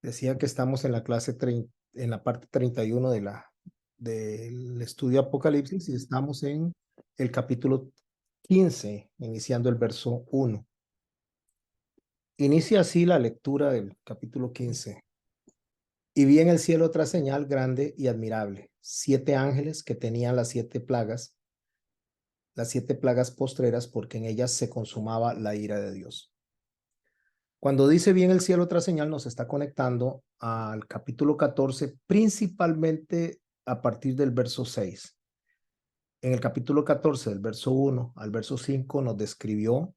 Decía que estamos en la en la parte 31 del estudio Apocalipsis y estamos en el capítulo 15, iniciando el verso 1. Inicia así la lectura del capítulo 15. Y vi en el cielo otra señal grande y admirable, 7 ángeles que tenían las 7 plagas postreras, porque en ellas se consumaba la ira de Dios. Cuando dice bien el cielo otra señal, nos está conectando al capítulo 14, principalmente a partir del verso 6. En el capítulo 14, del verso 1 al verso 5, nos describió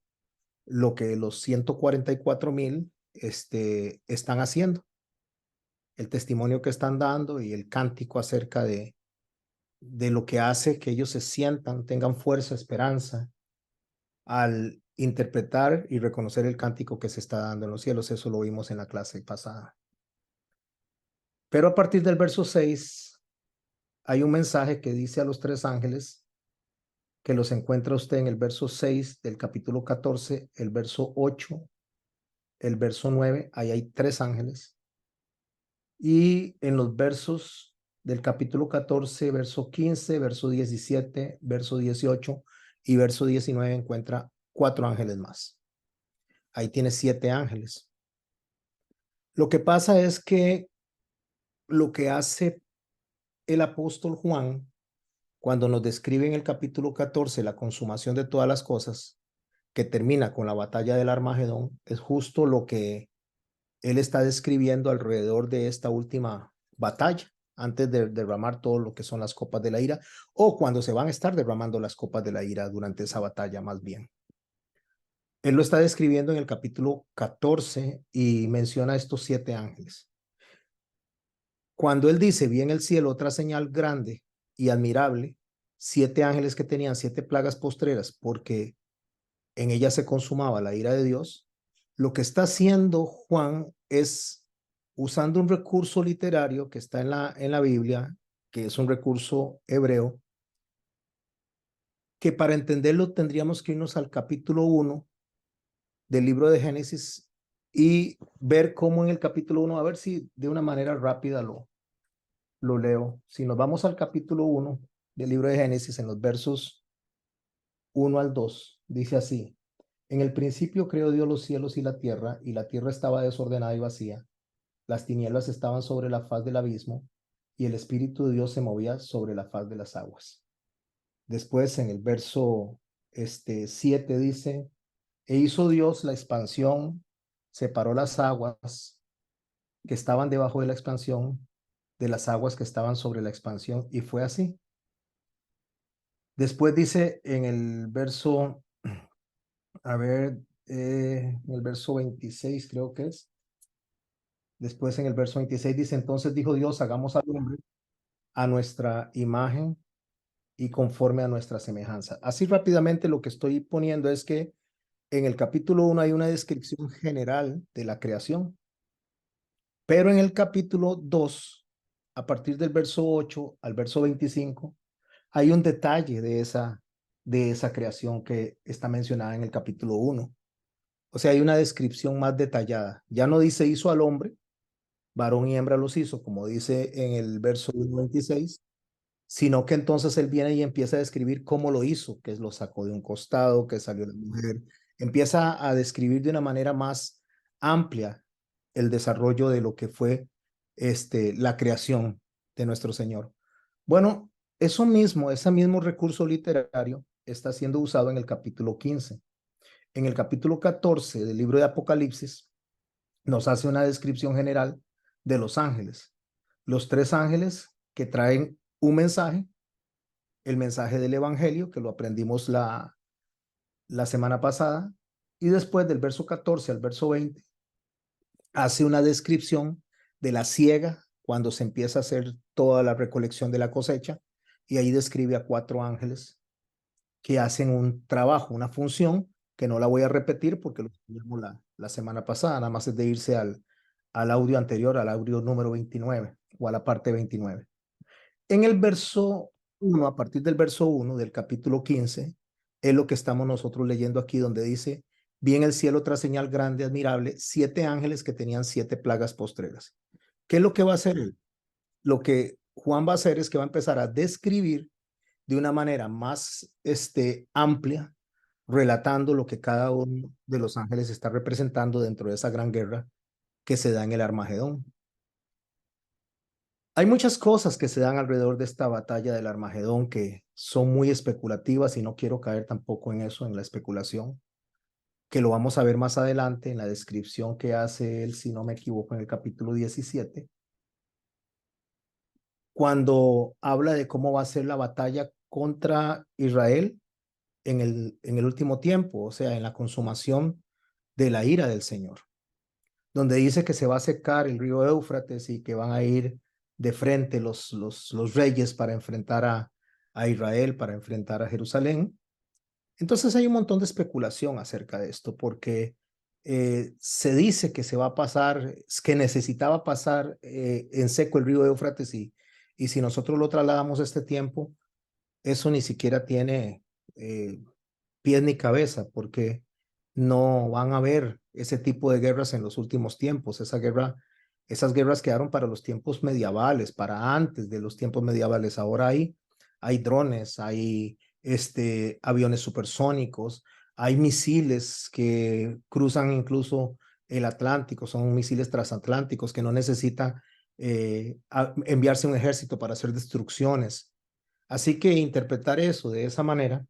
lo que los 144,000 están haciendo, el testimonio que están dando y el cántico acerca de lo que hace que ellos se sientan, tengan fuerza, esperanza, al interpretar y reconocer el cántico que se está dando en los cielos. Eso lo vimos en la clase pasada. Pero a partir del verso 6 hay un mensaje que dice a los 3 ángeles, que los encuentra usted en el verso 6 del capítulo 14, el verso 8, el verso 9, ahí hay 3 ángeles. Y en los versos del capítulo 14, verso 15, verso 17, verso 18 y verso 19 encuentra 4 ángeles más. Ahí tiene 7 ángeles. Lo que pasa es que lo que hace el apóstol Juan cuando nos describe en el capítulo 14 la consumación de todas las cosas, que termina con la batalla del Armagedón, es justo lo que él está describiendo alrededor de esta última batalla, antes de derramar todo lo que son las copas de la ira, o cuando se van a estar derramando las copas de la ira durante esa batalla más bien. Él lo está describiendo en el capítulo 14 y menciona estos 7 ángeles. Cuando él dice, vi en el cielo otra señal grande y admirable, 7 ángeles que tenían 7 plagas postreras, porque en ella se consumaba la ira de Dios, lo que está haciendo Juan es usando un recurso literario que está en la Biblia, que es un recurso hebreo, que para entenderlo tendríamos que irnos al capítulo 1 del libro de Génesis y ver cómo en el capítulo 1, a ver si de una manera rápida lo leo. Si nos vamos al capítulo 1 del libro de Génesis, en los versos 1 al 2, dice así: En el principio creó Dios los cielos y la tierra estaba desordenada y vacía. Las tinieblas estaban sobre la faz del abismo, y el Espíritu de Dios se movía sobre la faz de las aguas. Después, en el verso 7 dice: E hizo Dios la expansión, separó las aguas que estaban debajo de la expansión de las aguas que estaban sobre la expansión, y fue así. Después dice en el verso, a ver, en el verso 26 creo que es. Después en el verso 26 dice, entonces dijo Dios, hagamos al hombre a nuestra imagen y conforme a nuestra semejanza. Así rápidamente lo que estoy poniendo es que en el capítulo 1 hay una descripción general de la creación, pero en el capítulo 2, a partir del verso 8 al verso 25, hay un detalle de esa creación que está mencionada en el capítulo 1. O sea, hay una descripción más detallada. Ya no dice hizo al hombre, varón y hembra los hizo, como dice en el verso 26, sino que entonces él viene y empieza a describir cómo lo hizo, que lo sacó de un costado, que salió la mujer. Empieza a describir de una manera más amplia el desarrollo de lo que fue la creación de nuestro Señor. Bueno, ese mismo recurso literario está siendo usado en el capítulo 15. En el capítulo 14 del libro de Apocalipsis nos hace una descripción general de los ángeles. Los 3 ángeles que traen un mensaje, el mensaje del evangelio, que lo aprendimos la semana pasada, y después del verso 14 al verso 20, hace una descripción de la siega cuando se empieza a hacer toda la recolección de la cosecha, y ahí describe a 4 ángeles que hacen un trabajo, una función, que no la voy a repetir porque lo tuvimos la semana pasada, nada más es de irse al audio anterior, al audio número 29 o a la parte 29. En el verso 1, a partir del verso 1 del capítulo 15, es lo que estamos nosotros leyendo aquí, donde dice, vi en el cielo otra señal grande, admirable, 7 ángeles que tenían 7 plagas postreras. ¿Qué es lo que va a hacer él? Lo que Juan va a hacer es que va a empezar a describir de una manera más amplia, relatando lo que cada uno de los ángeles está representando dentro de esa gran guerra que se da en el Armagedón. Hay muchas cosas que se dan alrededor de esta batalla del Armagedón que son muy especulativas y no quiero caer tampoco en eso, en la especulación, que lo vamos a ver más adelante en la descripción que hace él, si no me equivoco, en el capítulo 17, cuando habla de cómo va a ser la batalla contra Israel en el último tiempo, o sea, en la consumación de la ira del Señor, donde dice que se va a secar el río Éufrates y que van a ir de frente los reyes para enfrentar a Israel, para enfrentar a Jerusalén. Entonces hay un montón de especulación acerca de esto, porque se dice que se va a pasar, que necesitaba pasar en seco el río Éufrates y si nosotros lo trasladamos a este tiempo, eso ni siquiera tiene pies ni cabeza, porque no van a haber ese tipo de guerras en los últimos tiempos. Esas guerras quedaron para los tiempos medievales, para antes de los tiempos medievales. Ahora hay drones, hay aviones supersónicos, hay misiles que cruzan incluso el Atlántico, son misiles transatlánticos que no necesitan enviarse un ejército para hacer destrucciones. Así que interpretar eso de esa manera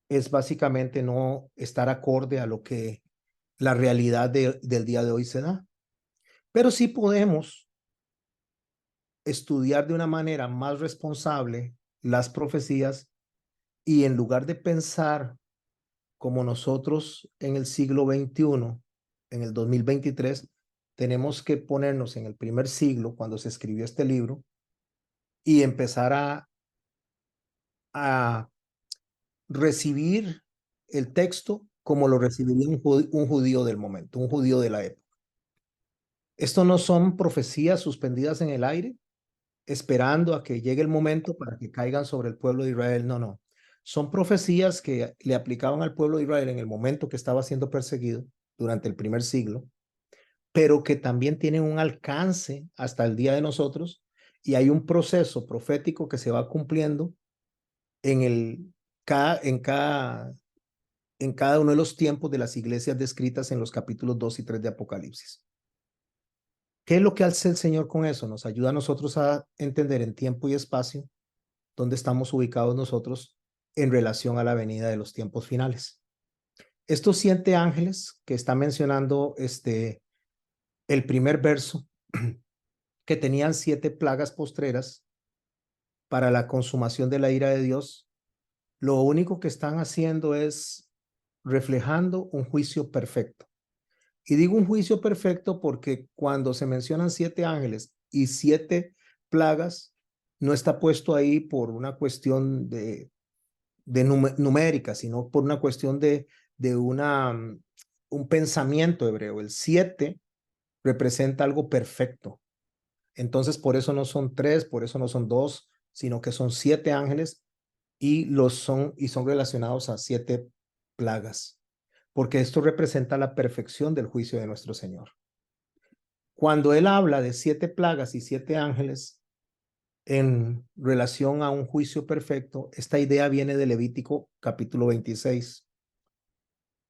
es básicamente no estar acorde a lo que la realidad del día de hoy se da. Pero sí podemos estudiar de una manera más responsable las profecías y en lugar de pensar como nosotros en el siglo XXI, en el 2023, tenemos que ponernos en el primer siglo, cuando se escribió este libro, y empezar a recibir el texto como lo recibiría un judío del momento, un judío de la época. Esto no son profecías suspendidas en el aire, esperando a que llegue el momento para que caigan sobre el pueblo de Israel. No, no. Son profecías que le aplicaban al pueblo de Israel en el momento que estaba siendo perseguido durante el primer siglo, pero que también tienen un alcance hasta el día de nosotros y hay un proceso profético que se va cumpliendo en en cada uno de los tiempos de las iglesias descritas en los capítulos 2 y 3 de Apocalipsis. ¿Qué es lo que hace el Señor con eso? Nos ayuda a nosotros a entender en tiempo y espacio dónde estamos ubicados nosotros en relación a la venida de los tiempos finales. Estos 7 ángeles que está mencionando el primer verso, que tenían 7 plagas postreras para la consumación de la ira de Dios, lo único que están haciendo es reflejando un juicio perfecto. Y digo un juicio perfecto porque cuando se mencionan 7 ángeles y 7 plagas, no está puesto ahí por una cuestión de numérica, sino por una cuestión de un pensamiento hebreo. El 7 representa algo perfecto. Entonces, por eso no son 3, por eso no son 2, sino que son 7 ángeles y son relacionados a 7 plagas, porque esto representa la perfección del juicio de nuestro Señor. Cuando él habla de 7 plagas y 7 ángeles en relación a un juicio perfecto, esta idea viene de Levítico capítulo 26.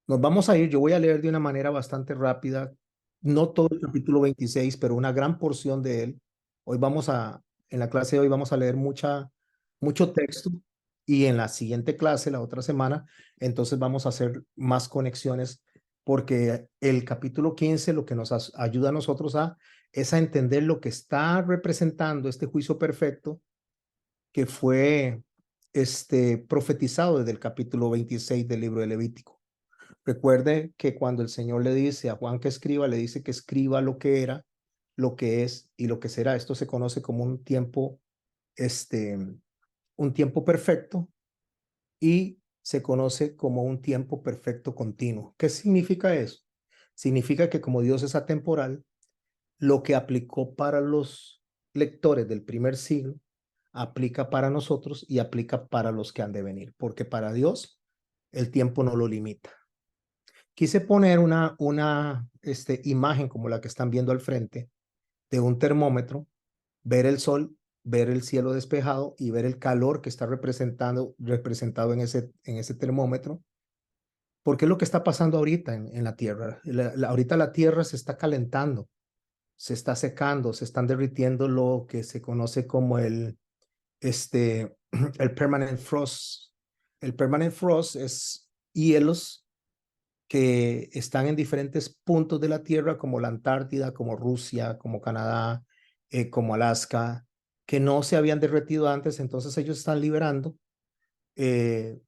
Nos vamos a ir, yo voy a leer de una manera bastante rápida, no todo el capítulo 26, pero una gran porción de él. En la clase de hoy vamos a leer mucho texto y en la siguiente clase, la otra semana, entonces vamos a hacer más conexiones porque el capítulo 15 lo que nos ayuda a nosotros es a entender lo que está representando este juicio perfecto que fue profetizado desde el capítulo 26 del libro de Levítico. Recuerde que cuando el Señor le dice a Juan que escriba, le dice que escriba lo que era, lo que es y lo que será. Esto se conoce como un tiempo perfecto y se conoce como un tiempo perfecto continuo. ¿Qué significa eso? Significa que como Dios es atemporal, lo que aplicó para los lectores del primer siglo, aplica para nosotros y aplica para los que han de venir, porque para Dios el tiempo no lo limita. Quise poner una imagen como la que están viendo al frente de un termómetro, ver el sol, ver el cielo despejado y ver el calor que está representado en ese termómetro, porque es lo que está pasando ahorita en la Tierra. Ahorita la Tierra se está calentando, se está secando, se están derritiendo lo que se conoce como el permanent frost. El permanent frost es hielos que están en diferentes puntos de la Tierra, como la Antártida, como Rusia, como Canadá, como Alaska, que no se habían derretido antes, entonces ellos están liberando eh,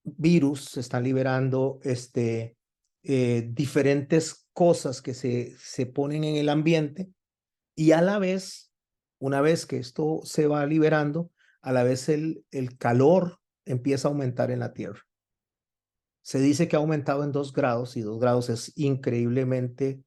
virus, están liberando diferentes cosas que se ponen en el ambiente y a la vez, una vez que esto se va liberando, a la vez el calor empieza a aumentar en la Tierra. Se dice que ha aumentado en 2 grados y 2 grados es increíblemente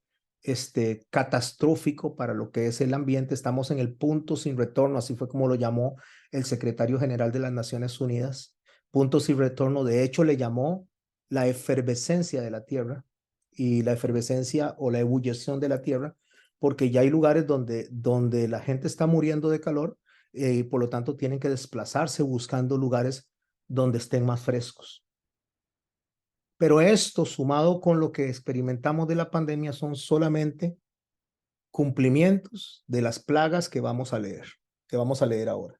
catastrófico para lo que es el ambiente. Estamos en el punto sin retorno, así fue como lo llamó el secretario general de las Naciones Unidas. Punto sin retorno, de hecho le llamó la efervescencia de la Tierra y la efervescencia o la ebullición de la Tierra, porque ya hay lugares donde la gente está muriendo de calor y por lo tanto tienen que desplazarse buscando lugares donde estén más frescos. Pero esto, sumado con lo que experimentamos de la pandemia, son solamente cumplimientos de las plagas que vamos a leer ahora.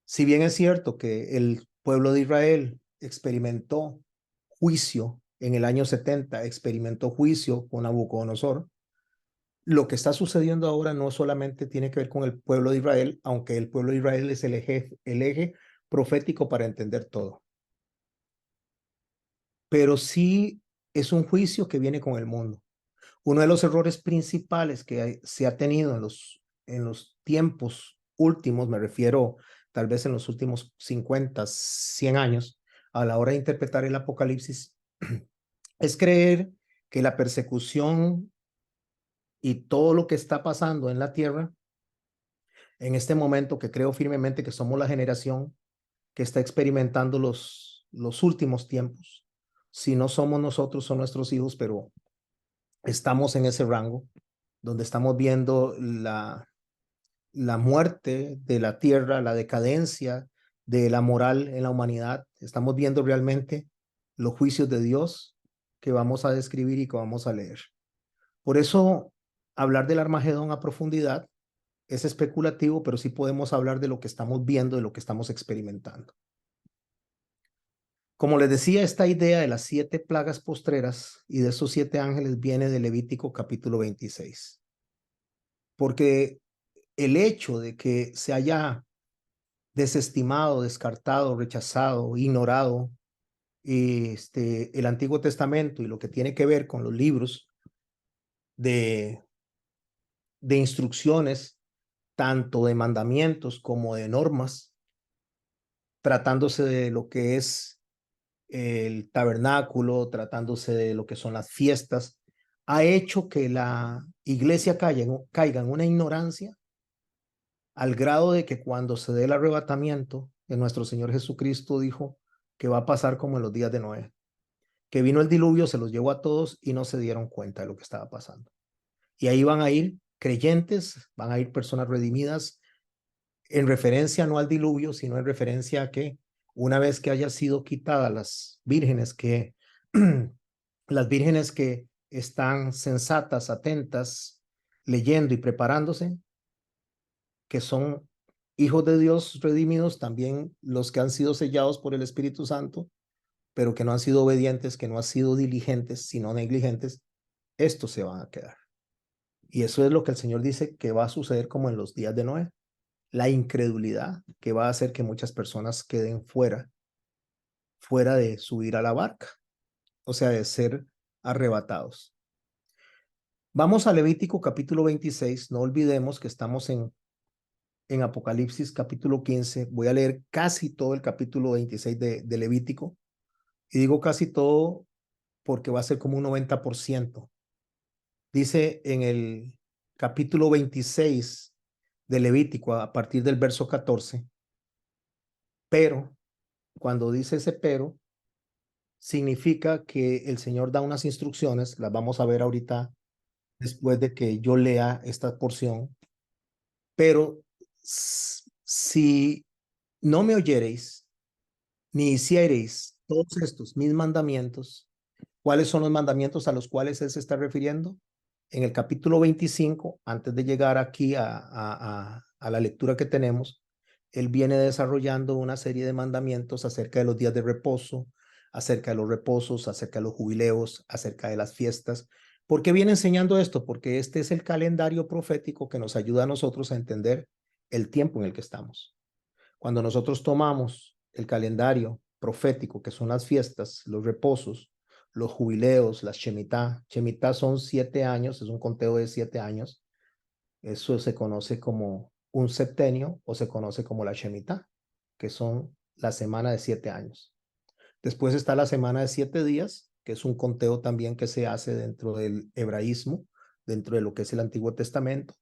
Si bien es cierto que el pueblo de Israel experimentó juicio en el año 70, experimentó juicio con Nabucodonosor, lo que está sucediendo ahora no solamente tiene que ver con el pueblo de Israel, aunque el pueblo de Israel es el eje profético para entender todo. Pero sí es un juicio que viene con el mundo. Uno de los errores principales que se ha tenido en los tiempos últimos, me refiero tal vez en los últimos 50, 100 años, a la hora de interpretar el Apocalipsis, es creer que la persecución y todo lo que está pasando en la tierra, en este momento que creo firmemente que somos la generación que está experimentando los últimos tiempos. Si no somos nosotros, son nuestros hijos, pero estamos en ese rango donde estamos viendo la muerte de la tierra, la decadencia de la moral en la humanidad. Estamos viendo realmente los juicios de Dios que vamos a describir y que vamos a leer. Por eso, hablar del Armagedón a profundidad es especulativo, pero sí podemos hablar de lo que estamos viendo, de lo que estamos experimentando. Como les decía, esta idea de las 7 plagas postreras y de esos 7 ángeles viene de Levítico capítulo 26. Porque el hecho de que se haya desestimado, descartado, rechazado, ignorado el Antiguo Testamento y lo que tiene que ver con los libros de instrucciones, tanto de mandamientos como de normas, tratándose de lo que es el tabernáculo, tratándose de lo que son las fiestas, ha hecho que la iglesia caiga en una ignorancia al grado de que cuando se dé el arrebatamiento de nuestro Señor Jesucristo dijo que va a pasar como en los días de Noé, que vino el diluvio, se los llevó a todos y no se dieron cuenta de lo que estaba pasando. Y ahí van a ir creyentes, van a ir personas redimidas en referencia no al diluvio, sino en referencia a que una vez que haya sido quitadas las vírgenes que están sensatas, atentas, leyendo y preparándose, que son hijos de Dios redimidos, también los que han sido sellados por el Espíritu Santo, pero que no han sido obedientes, que no han sido diligentes, sino negligentes, estos se van a quedar. Y eso es lo que el Señor dice que va a suceder como en los días de Noé. La incredulidad que va a hacer que muchas personas queden fuera de subir a la barca, o sea, de ser arrebatados. Vamos a Levítico capítulo 26, no olvidemos que estamos en Apocalipsis capítulo 15, voy a leer casi todo el capítulo 26 de Levítico, y digo casi todo porque va a ser como un 90%. Dice en el capítulo 26 de Levítico, a partir del verso 14, pero, cuando dice ese pero, significa que el Señor da unas instrucciones, las vamos a ver ahorita después de que yo lea esta porción, pero si no me oyereis, ni hiciereis todos estos mis mandamientos. ¿Cuáles son los mandamientos a los cuales él se está refiriendo? En el capítulo 25, antes de llegar aquí a la lectura que tenemos, él viene desarrollando una serie de mandamientos acerca de los días de reposo, acerca de los reposos, acerca de los jubileos, acerca de las fiestas. ¿Por qué viene enseñando esto? Porque este es el calendario profético que nos ayuda a nosotros a entender el tiempo en el que estamos. Cuando nosotros tomamos el calendario profético, que son las fiestas, los reposos, los jubileos, las Shemitah. Shemitah son 7 años, es un conteo de 7 años. Eso se conoce como un septenio o se conoce como la Shemitah, que son la semana de 7 años. Después está la semana de 7 días, que es un conteo también que se hace dentro del hebraísmo, dentro de lo que es el Antiguo Testamento.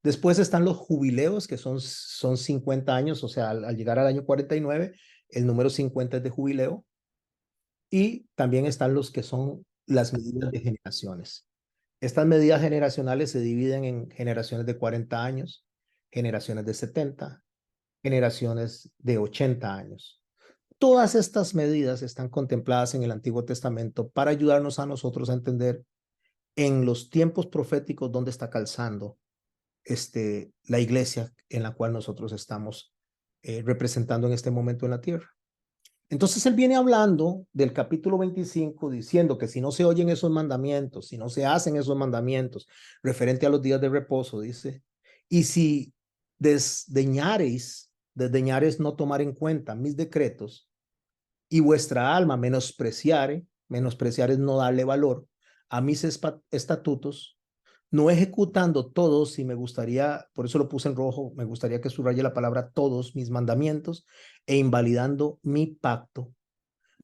Después están los jubileos, que son 50 años, o sea, al llegar al año 49, el número 50 es de jubileo. Y también están los que son las medidas de generaciones. Estas medidas generacionales se dividen en generaciones de 40 años, generaciones de 70, generaciones de 80 años. Todas estas medidas están contempladas en el Antiguo Testamento para ayudarnos a nosotros a entender en los tiempos proféticos dónde está calzando la iglesia en la cual nosotros estamos representando en este momento en la tierra. Entonces él viene hablando del capítulo 25 diciendo que si no se oyen esos mandamientos, si no se hacen esos mandamientos referente a los días de reposo, dice, y si desdeñares no tomar en cuenta mis decretos y vuestra alma menospreciar es no darle valor a mis estatutos, no ejecutando todos, y me gustaría, por eso lo puse en rojo, me gustaría que subraye la palabra todos mis mandamientos e invalidando mi pacto.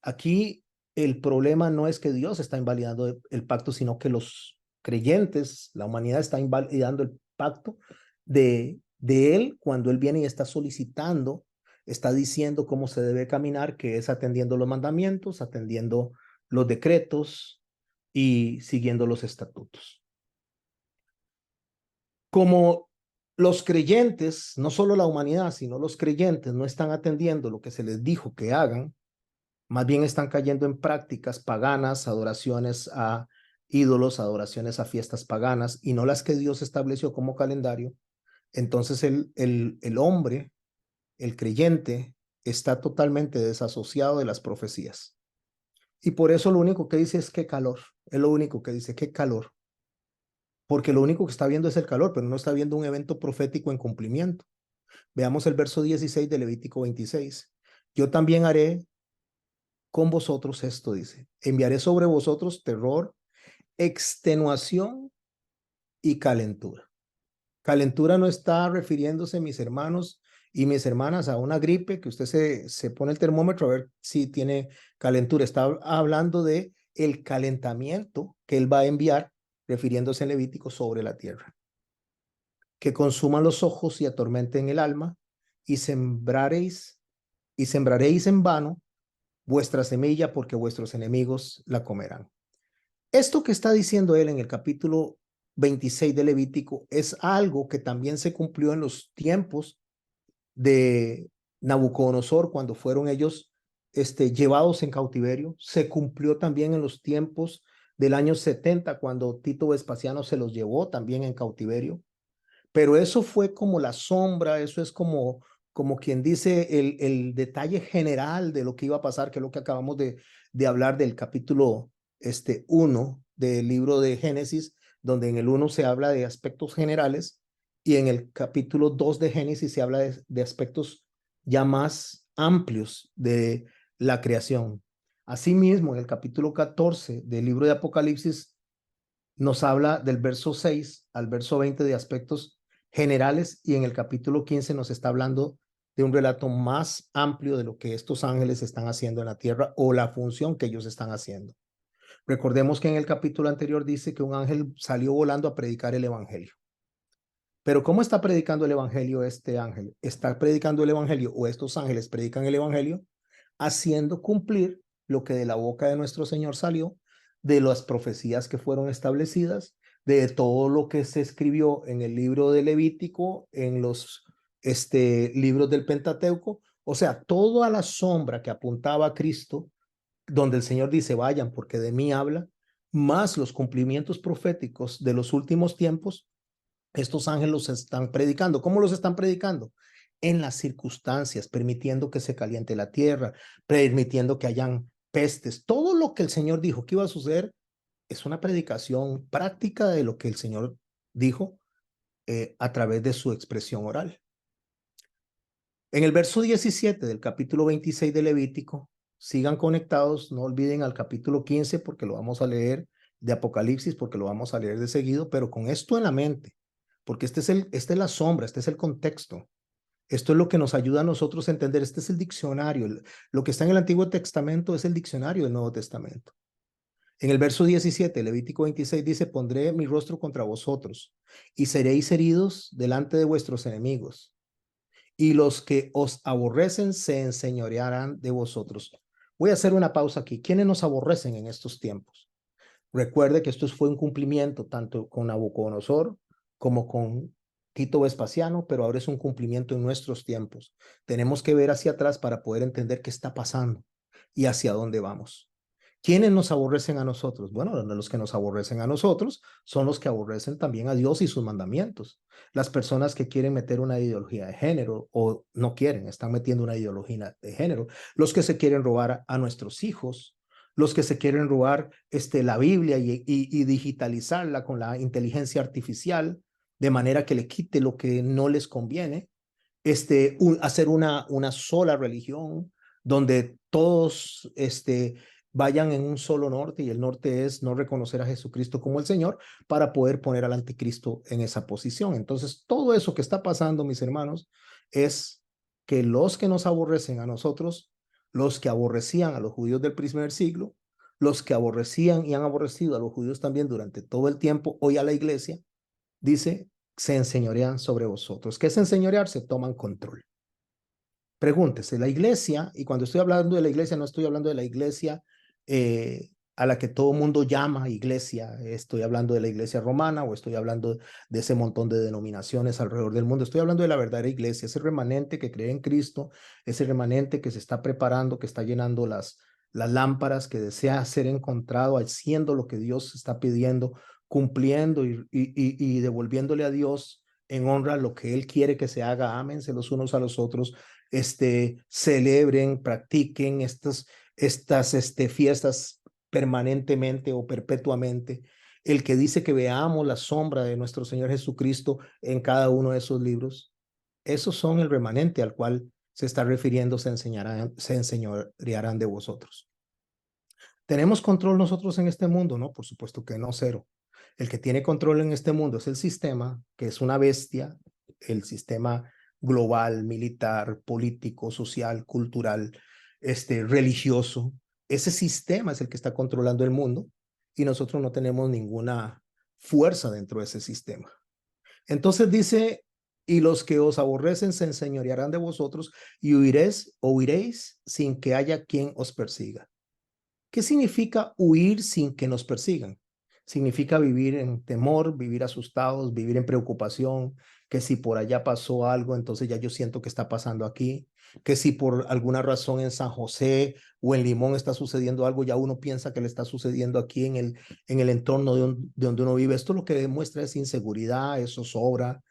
Aquí el problema no es que Dios está invalidando el pacto, sino que los creyentes, la humanidad está invalidando el pacto de Él cuando Él viene y está solicitando, está diciendo cómo se debe caminar, que es atendiendo los mandamientos, atendiendo los decretos y siguiendo los estatutos. Como los creyentes, no solo la humanidad, sino los creyentes no están atendiendo lo que se les dijo que hagan, más bien están cayendo en prácticas paganas, adoraciones a ídolos, adoraciones a fiestas paganas y no las que Dios estableció como calendario. Entonces el hombre, el creyente, está totalmente desasociado de las profecías. Y por eso lo único que dice es qué calor. Es lo único que dice, qué calor. Porque lo único que está viendo es el calor, pero no está viendo un evento profético en cumplimiento. Veamos el verso 16 de Levítico 26. Yo también haré con vosotros esto, dice. Enviaré sobre vosotros terror, extenuación y calentura. Calentura no está refiriéndose, mis hermanos y mis hermanas, a una gripe que usted se pone el termómetro a ver si tiene calentura. Está hablando de el calentamiento que él va a enviar, refiriéndose en Levítico, sobre la tierra. Que consuman los ojos y atormenten el alma, y sembraréis en vano vuestra semilla, porque vuestros enemigos la comerán. Esto que está diciendo él en el capítulo 26 de Levítico es algo que también se cumplió en los tiempos de Nabucodonosor, cuando fueron ellos llevados en cautiverio. Se cumplió también en los tiempos del año 70, cuando Tito Vespasiano se los llevó también en cautiverio. Pero eso fue como la sombra, eso es como quien dice el detalle general de lo que iba a pasar, que es lo que acabamos de hablar del capítulo 1 del libro de Génesis, donde en el 1 se habla de aspectos generales y en el capítulo 2 de Génesis se habla de aspectos ya más amplios de la creación. Asimismo, en el capítulo 14 del libro de Apocalipsis nos habla del verso 6 al verso 20 de aspectos generales, y en el capítulo 15 nos está hablando de un relato más amplio de lo que estos ángeles están haciendo en la tierra o la función que ellos están haciendo. Recordemos que en el capítulo anterior dice que un ángel salió volando a predicar el evangelio. Pero ¿cómo está predicando el evangelio este ángel? Está predicando el evangelio, o estos ángeles predican el evangelio, haciendo cumplir lo que de la boca de nuestro Señor salió, de las profecías que fueron establecidas, de todo lo que se escribió en el libro de Levítico, en los libros del Pentateuco, o sea, toda la sombra que apuntaba a Cristo, donde el Señor dice, vayan porque de mí habla, más los cumplimientos proféticos de los últimos tiempos, estos ángeles los están predicando. ¿Cómo los están predicando? En las circunstancias, permitiendo que se caliente la tierra, permitiendo que hayan pestes. Todo lo que el Señor dijo que iba a suceder es una predicación práctica de lo que el Señor dijo a través de su expresión oral. En el verso 17 del capítulo 26 de Levítico, sigan conectados, no olviden al capítulo 15 porque lo vamos a leer, de Apocalipsis porque lo vamos a leer de seguido, pero con esto en la mente, porque esta es la sombra, este es el contexto. Esto es lo que nos ayuda a nosotros a entender, este es el diccionario, lo que está en el Antiguo Testamento es el diccionario del Nuevo Testamento. En el verso 17, Levítico 26 dice, pondré mi rostro contra vosotros y seréis heridos delante de vuestros enemigos y los que os aborrecen se enseñorearán de vosotros. Voy a hacer una pausa aquí. ¿Quiénes nos aborrecen en estos tiempos? Recuerde que esto fue un cumplimiento tanto con Nabucodonosor como con Tito Vespasiano, pero ahora es un cumplimiento en nuestros tiempos. Tenemos que ver hacia atrás para poder entender qué está pasando y hacia dónde vamos. ¿Quiénes nos aborrecen a nosotros? Bueno, los que nos aborrecen a nosotros son los que aborrecen también a Dios y sus mandamientos. Las personas que quieren meter una ideología de género o no quieren, están metiendo una ideología de género. Los que se quieren robar a nuestros hijos, los que se quieren robar la Biblia y digitalizarla con la inteligencia artificial, de manera que le quite lo que no les conviene, hacer una sola religión donde todos vayan en un solo norte, y el norte es no reconocer a Jesucristo como el Señor para poder poner al anticristo en esa posición. Entonces, todo eso que está pasando, mis hermanos, es que los que nos aborrecen a nosotros, los que aborrecían a los judíos del primer siglo, los que aborrecían y han aborrecido a los judíos también durante todo el tiempo, hoy a la iglesia, dice, se enseñorean sobre vosotros. ¿Qué es enseñorear? Se toman control. Pregúntese, la iglesia, y cuando estoy hablando de la iglesia, no estoy hablando de la iglesia a la que todo mundo llama iglesia, estoy hablando de la iglesia romana o estoy hablando de ese montón de denominaciones alrededor del mundo, estoy hablando de la verdadera iglesia, ese remanente que cree en Cristo, ese remanente que se está preparando, que está llenando las lámparas, que desea ser encontrado haciendo lo que Dios está pidiendo, cumpliendo y devolviéndole a Dios en honra lo que Él quiere que se haga. Ámense los unos a los otros, celebren, practiquen estas fiestas permanentemente o perpetuamente. El que dice que veamos la sombra de nuestro Señor Jesucristo en cada uno de esos libros, esos son el remanente al cual se está refiriendo, se enseñorearán de vosotros. ¿Tenemos control nosotros en este mundo? No, por supuesto que no, cero. El que tiene control en este mundo es el sistema, que es una bestia, el sistema global, militar, político, social, cultural, religioso. Ese sistema es el que está controlando el mundo y nosotros no tenemos ninguna fuerza dentro de ese sistema. Entonces dice, y los que os aborrecen se enseñorearán de vosotros y huiréis sin que haya quien os persiga. ¿Qué significa huir sin que nos persigan? Significa vivir en temor, vivir asustados, vivir en preocupación, que si por allá pasó algo, entonces ya yo siento que está pasando aquí, que si por alguna razón en San José o en Limón está sucediendo algo, ya uno piensa que le está sucediendo aquí en el entorno de donde uno vive. Esto lo que demuestra es inseguridad, es zozobra,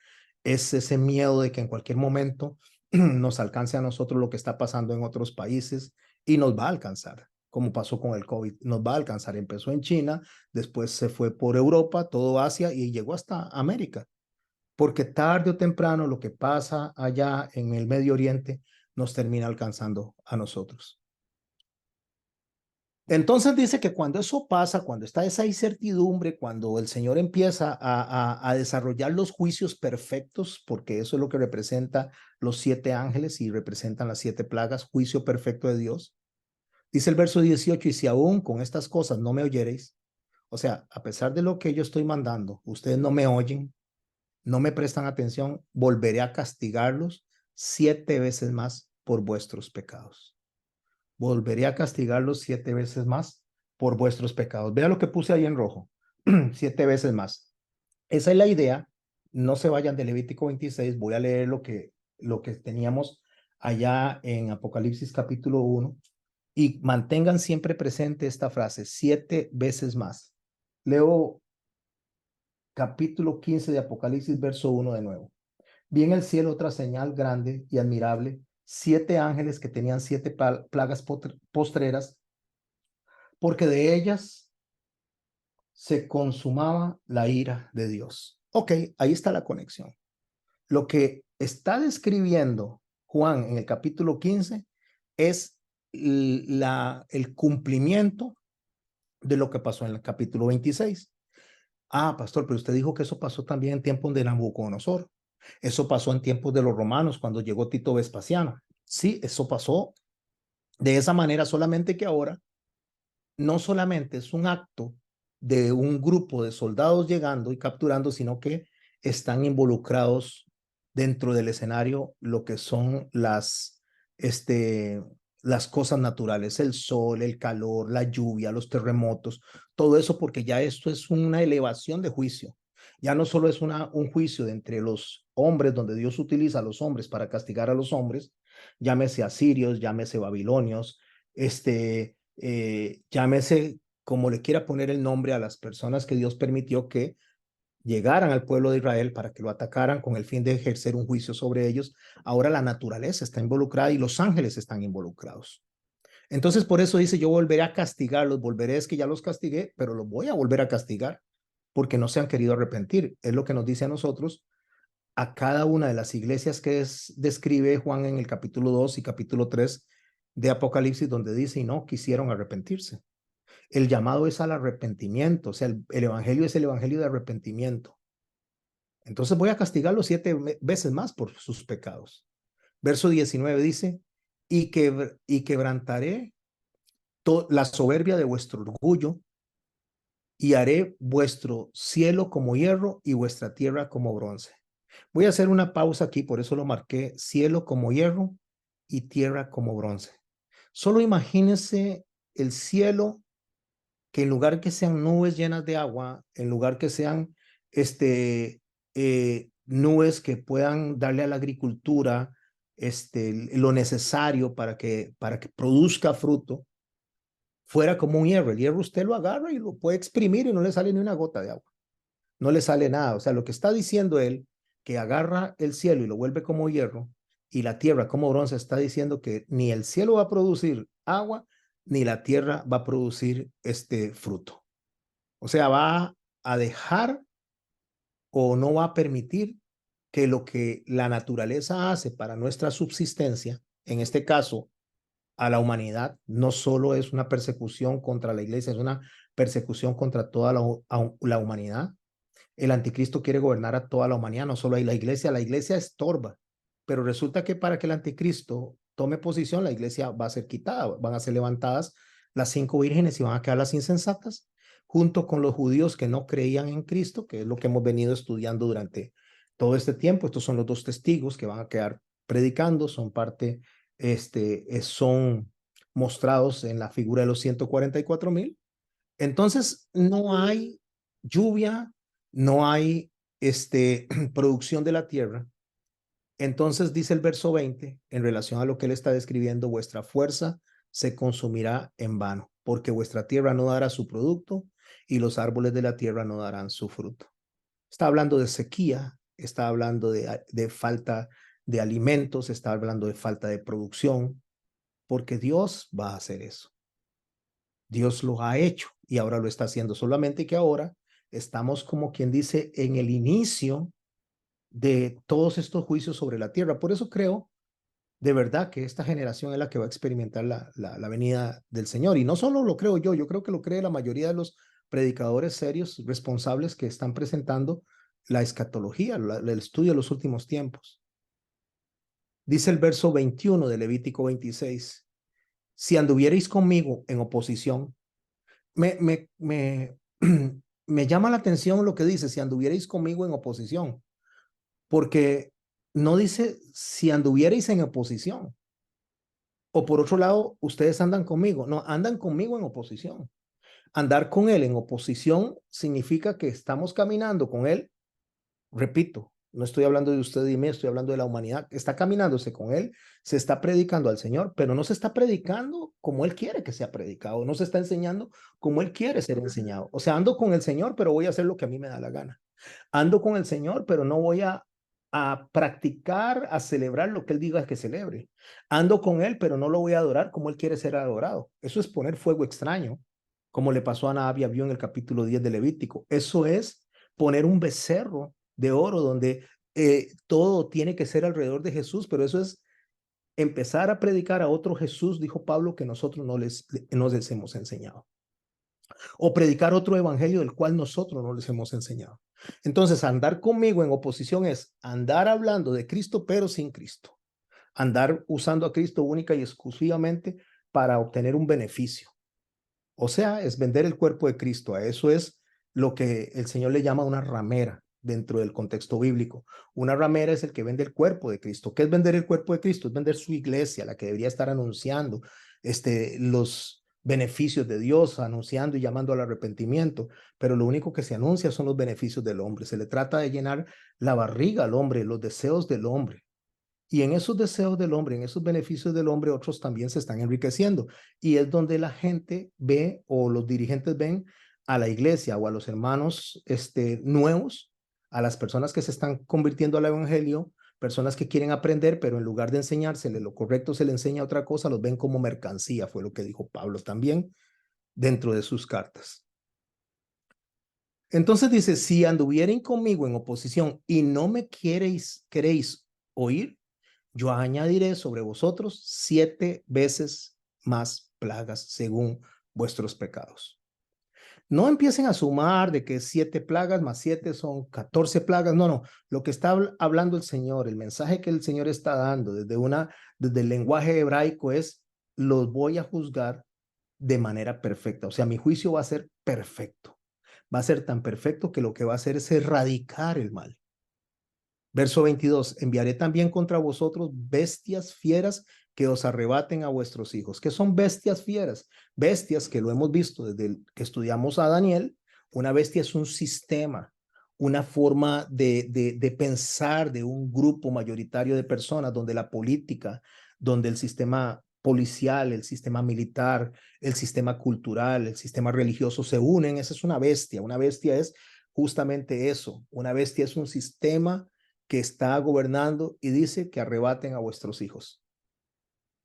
es ese miedo de que en cualquier momento nos alcance a nosotros lo que está pasando en otros países y nos va a alcanzar, como pasó con el COVID, nos va a alcanzar. Empezó en China, después se fue por Europa, todo Asia y llegó hasta América, porque tarde o temprano lo que pasa allá en el Medio Oriente nos termina alcanzando a nosotros. Entonces dice que cuando eso pasa, cuando está esa incertidumbre, cuando el Señor empieza a desarrollar los juicios perfectos, porque eso es lo que representa los 7 ángeles y representan las 7 plagas, juicio perfecto de Dios. Dice el verso 18, y si aún con estas cosas no me oyereis, o sea, a pesar de lo que yo estoy mandando, ustedes no me oyen, no me prestan atención, volveré a castigarlos 7 veces más por vuestros pecados. volveré a castigarlos 7 veces más por vuestros pecados. Vea lo que puse ahí en rojo, 7 veces más. Esa es la idea. No se vayan de Levítico 26, voy a leer lo que teníamos allá en Apocalipsis capítulo 1 y mantengan siempre presente esta frase, 7 veces más. Leo capítulo 15 de Apocalipsis, verso 1 de nuevo. Vi en el cielo otra señal grande y admirable, 7 ángeles que tenían 7 plagas postreras, porque de ellas se consumaba la ira de Dios. Ok, ahí está la conexión. Lo que está describiendo Juan en el capítulo 15 es el cumplimiento de lo que pasó en el capítulo 26. Ah, pastor, pero usted dijo que eso pasó también en tiempos de Nabucodonosor. Eso pasó en tiempos de los romanos cuando llegó Tito Vespasiano. Sí, eso pasó de esa manera, solamente que ahora no solamente es un acto de un grupo de soldados llegando y capturando, sino que están involucrados dentro del escenario lo que son las cosas naturales, el sol, el calor, la lluvia, los terremotos, todo eso porque ya esto es una elevación de juicio. Ya no solo es un juicio de entre los hombres, donde Dios utiliza a los hombres para castigar a los hombres, llámese asirios, llámese babilonios, llámese como le quiera poner el nombre a las personas que Dios permitió que llegaran al pueblo de Israel para que lo atacaran con el fin de ejercer un juicio sobre ellos. Ahora la naturaleza está involucrada y los ángeles están involucrados. Entonces por eso dice, yo volveré a castigarlos, volveré, es que ya los castigué, pero los voy a volver a castigar porque no se han querido arrepentir. Es lo que nos dice a nosotros, a cada una de las iglesias que describe Juan en el capítulo 2 y capítulo 3 de Apocalipsis, donde dice, y no quisieron arrepentirse. El llamado es al arrepentimiento, o sea, el evangelio es el evangelio de arrepentimiento. Entonces voy a castigarlos 7 veces más por sus pecados. Verso 19 dice, y quebrantaré la soberbia de vuestro orgullo y haré vuestro cielo como hierro y vuestra tierra como bronce. Voy a hacer una pausa aquí, por eso lo marqué, cielo como hierro y tierra como bronce. Solo imagínense el cielo, que en lugar que sean nubes llenas de agua, en lugar que sean nubes que puedan darle a la agricultura lo necesario para que produzca fruto, fuera como un hierro. El hierro usted lo agarra y lo puede exprimir y no le sale ni una gota de agua. No le sale nada. O sea, lo que está diciendo él, que agarra el cielo y lo vuelve como hierro y la tierra como bronce, está diciendo que ni el cielo va a producir agua, ni la tierra va a producir este fruto. O sea, va a dejar o no va a permitir que lo que la naturaleza hace para nuestra subsistencia, en este caso, a la humanidad, no solo es una persecución contra la iglesia, es una persecución contra toda la humanidad. El anticristo quiere gobernar a toda la humanidad, no solo hay la iglesia estorba, pero resulta que para que el anticristo tome posición, la iglesia va a ser quitada, van a ser levantadas las 5 vírgenes y van a quedar las insensatas, junto con los judíos que no creían en Cristo, que es lo que hemos venido estudiando durante todo este tiempo. Estos son los 2 testigos que van a quedar predicando, son parte, son mostrados en la figura de los 144,000. Entonces, no hay lluvia, no hay producción de la tierra. Entonces dice el verso 20, en relación a lo que él está describiendo, vuestra fuerza se consumirá en vano, porque vuestra tierra no dará su producto y los árboles de la tierra no darán su fruto. Está hablando de sequía, está hablando de falta de alimentos, está hablando de falta de producción, porque Dios va a hacer eso. Dios lo ha hecho y ahora lo está haciendo, solamente que ahora estamos, como quien dice, en el inicio de todos estos juicios sobre la tierra. Por eso creo de verdad que esta generación es la que va a experimentar la venida del Señor. Y no solo lo creo yo creo que lo cree la mayoría de los predicadores serios, responsables, que están presentando la escatología, el estudio de los últimos tiempos. Dice el verso 21 de Levítico 26, si anduvierais conmigo en oposición, me llama la atención lo que dice, si anduvierais conmigo en oposición, porque no dice si anduvierais en oposición, O por otro lado, ustedes andan conmigo. No, andan conmigo en oposición. Andar con él en oposición significa que estamos caminando con él. Repito, no estoy hablando de usted y mí, estoy hablando de la humanidad. Está caminándose con él, se está predicando al Señor, pero no se está predicando como él quiere que sea predicado, no se está enseñando como él quiere ser enseñado. O sea, ando con el Señor, pero voy a hacer lo que a mí me da la gana. Ando con el Señor, pero no voy a practicar, a celebrar lo que él diga que celebre. Ando con él, pero no lo voy a adorar como él quiere ser adorado. Eso es poner fuego extraño, como le pasó a Nadab y Abiú en el capítulo 10 de Levítico. Eso es poner un becerro de oro donde todo tiene que ser alrededor de Jesús, pero eso es empezar a predicar a otro Jesús, dijo Pablo, que nosotros no les hemos enseñado. O predicar otro evangelio del cual nosotros no les hemos enseñado. Entonces, andar conmigo en oposición es andar hablando de Cristo, pero sin Cristo. Andar usando a Cristo única y exclusivamente para obtener un beneficio. O sea, es vender el cuerpo de Cristo. A eso es lo que el Señor le llama una ramera dentro del contexto bíblico. Una ramera es el que vende el cuerpo de Cristo. ¿Qué es vender el cuerpo de Cristo? Es vender su iglesia, la que debería estar anunciando los beneficios de Dios, anunciando y llamando al arrepentimiento, pero lo único que se anuncia son los beneficios del hombre. Se le trata de llenar la barriga al hombre, los deseos del hombre. Y en esos deseos del hombre, en esos beneficios del hombre, otros también se están enriqueciendo. Y es donde la gente ve o los dirigentes ven a la iglesia o a los hermanos nuevos, a las personas que se están convirtiendo al evangelio, personas que quieren aprender, pero en lugar de enseñársele lo correcto, se le enseña otra cosa, los ven como mercancía, fue lo que dijo Pablo también dentro de sus cartas. Entonces dice, si anduvieren conmigo en oposición y no me queréis oír, yo añadiré sobre vosotros 7 veces más plagas según vuestros pecados. No empiecen a sumar de que 7 plagas más 7 son 14 plagas. No, no. Lo que está hablando el Señor, el mensaje que el Señor está dando desde el lenguaje hebraico es, los voy a juzgar de manera perfecta. O sea, mi juicio va a ser perfecto. Va a ser tan perfecto que lo que va a hacer es erradicar el mal. Verso 22, enviaré también contra vosotros bestias fieras que os arrebaten a vuestros hijos. ¿Qué son bestias fieras? Bestias que lo hemos visto desde que estudiamos a Daniel. Una bestia es un sistema, una forma de pensar de un grupo mayoritario de personas donde la política, donde el sistema policial, el sistema militar, el sistema cultural, el sistema religioso se unen. Esa es una bestia. Una bestia es justamente eso. Una bestia es un sistema que está gobernando y dice que arrebaten a vuestros hijos.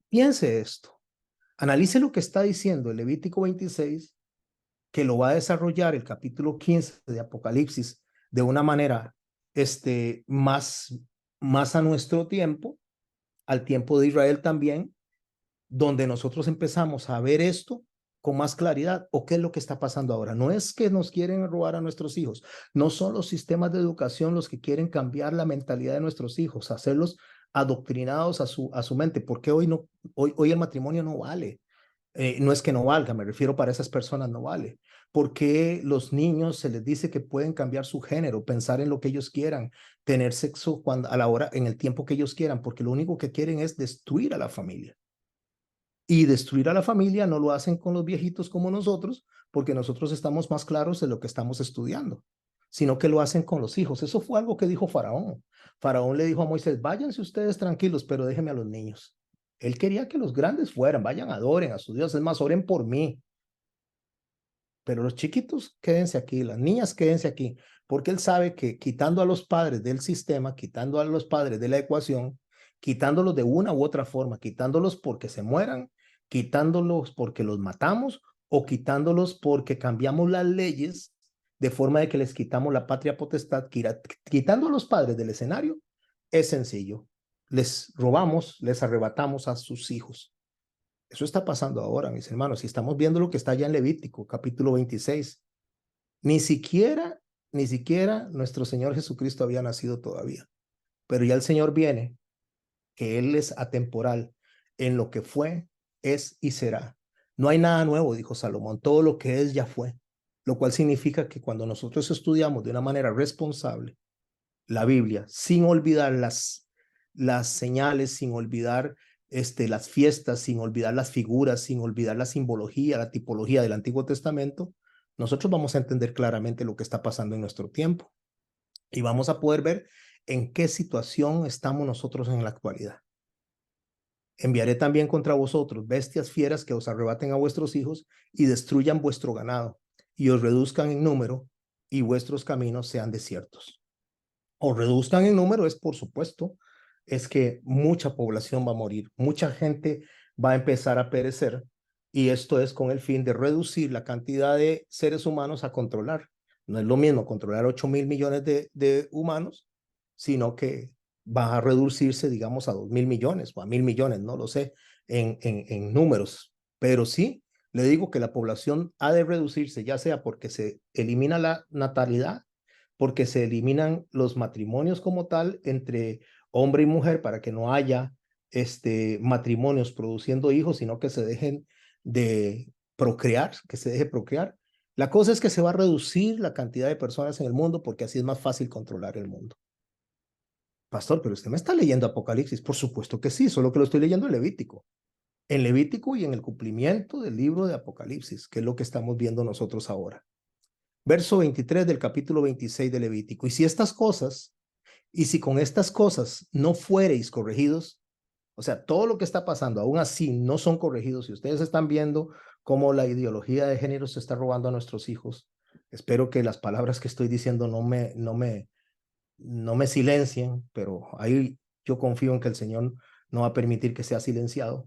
Piense esto. Analice lo que está diciendo el Levítico 26, que lo va a desarrollar el capítulo 15 de Apocalipsis de una manera más a nuestro tiempo, al tiempo de Israel también, donde nosotros empezamos a ver esto con más claridad. ¿O qué es lo que está pasando ahora? No es que nos quieren robar a nuestros hijos, no son los sistemas de educación los que quieren cambiar la mentalidad de nuestros hijos, hacerlos adoctrinados a su mente, porque hoy el matrimonio no vale. No es que no valga, me refiero para esas personas no vale. Porque los niños se les dice que pueden cambiar su género, pensar en lo que ellos quieran, tener sexo a la hora, en el tiempo que ellos quieran, porque lo único que quieren es destruir a la familia. Y destruir a la familia no lo hacen con los viejitos como nosotros, porque nosotros estamos más claros de lo que estamos estudiando, sino que lo hacen con los hijos. Eso fue algo que dijo Faraón. Faraón le dijo a Moisés, váyanse ustedes tranquilos, pero déjenme a los niños. Él quería que los grandes fueran, vayan, adoren a su Dios, es más, oren por mí. Pero los chiquitos, quédense aquí, las niñas, quédense aquí, porque él sabe que quitando a los padres del sistema, quitando a los padres de la ecuación, quitándolos de una u otra forma, quitándolos porque se mueran, quitándolos porque los matamos o quitándolos porque cambiamos las leyes de forma de que les quitamos la patria potestad, quitando a los padres del escenario, es sencillo. Les robamos, les arrebatamos a sus hijos. Eso está pasando ahora, mis hermanos, y estamos viendo lo que está allá en Levítico, capítulo 26. Ni siquiera nuestro Señor Jesucristo había nacido todavía, pero ya el Señor viene, que Él es atemporal en lo que fue, es y será. No hay nada nuevo, dijo Salomón, todo lo que es ya fue, lo cual significa que cuando nosotros estudiamos de una manera responsable la Biblia, sin olvidar las señales, sin olvidar las fiestas, sin olvidar las figuras, sin olvidar la simbología, la tipología del Antiguo Testamento, nosotros vamos a entender claramente lo que está pasando en nuestro tiempo y vamos a poder ver en qué situación estamos nosotros en la actualidad. Enviaré también contra vosotros bestias fieras que os arrebaten a vuestros hijos y destruyan vuestro ganado y os reduzcan en número y vuestros caminos sean desiertos. O reduzcan en número es, por supuesto, es que mucha población va a morir, mucha gente va a empezar a perecer y esto es con el fin de reducir la cantidad de seres humanos a controlar. No es lo mismo controlar 8.000 millones de humanos, sino que va a reducirse, digamos, a 2.000 millones o a 1.000 millones, no lo sé, en números. Pero sí, le digo que la población ha de reducirse, ya sea porque se elimina la natalidad, porque se eliminan los matrimonios como tal entre hombre y mujer para que no haya matrimonios produciendo hijos, sino que se dejen de procrear, que se deje procrear. La cosa es que se va a reducir la cantidad de personas en el mundo porque así es más fácil controlar el mundo. Pastor, pero usted me está leyendo Apocalipsis. Por supuesto que sí, solo que lo estoy leyendo en Levítico. En Levítico y en el cumplimiento del libro de Apocalipsis, que es lo que estamos viendo nosotros ahora. Verso 23 del capítulo 26 de Levítico. Y si con estas cosas no fuereis corregidos, o sea, todo lo que está pasando, aún así no son corregidos, y ustedes están viendo cómo la ideología de género se está robando a nuestros hijos, espero que las palabras que estoy diciendo no me silencien, pero ahí yo confío en que el Señor no va a permitir que sea silenciado.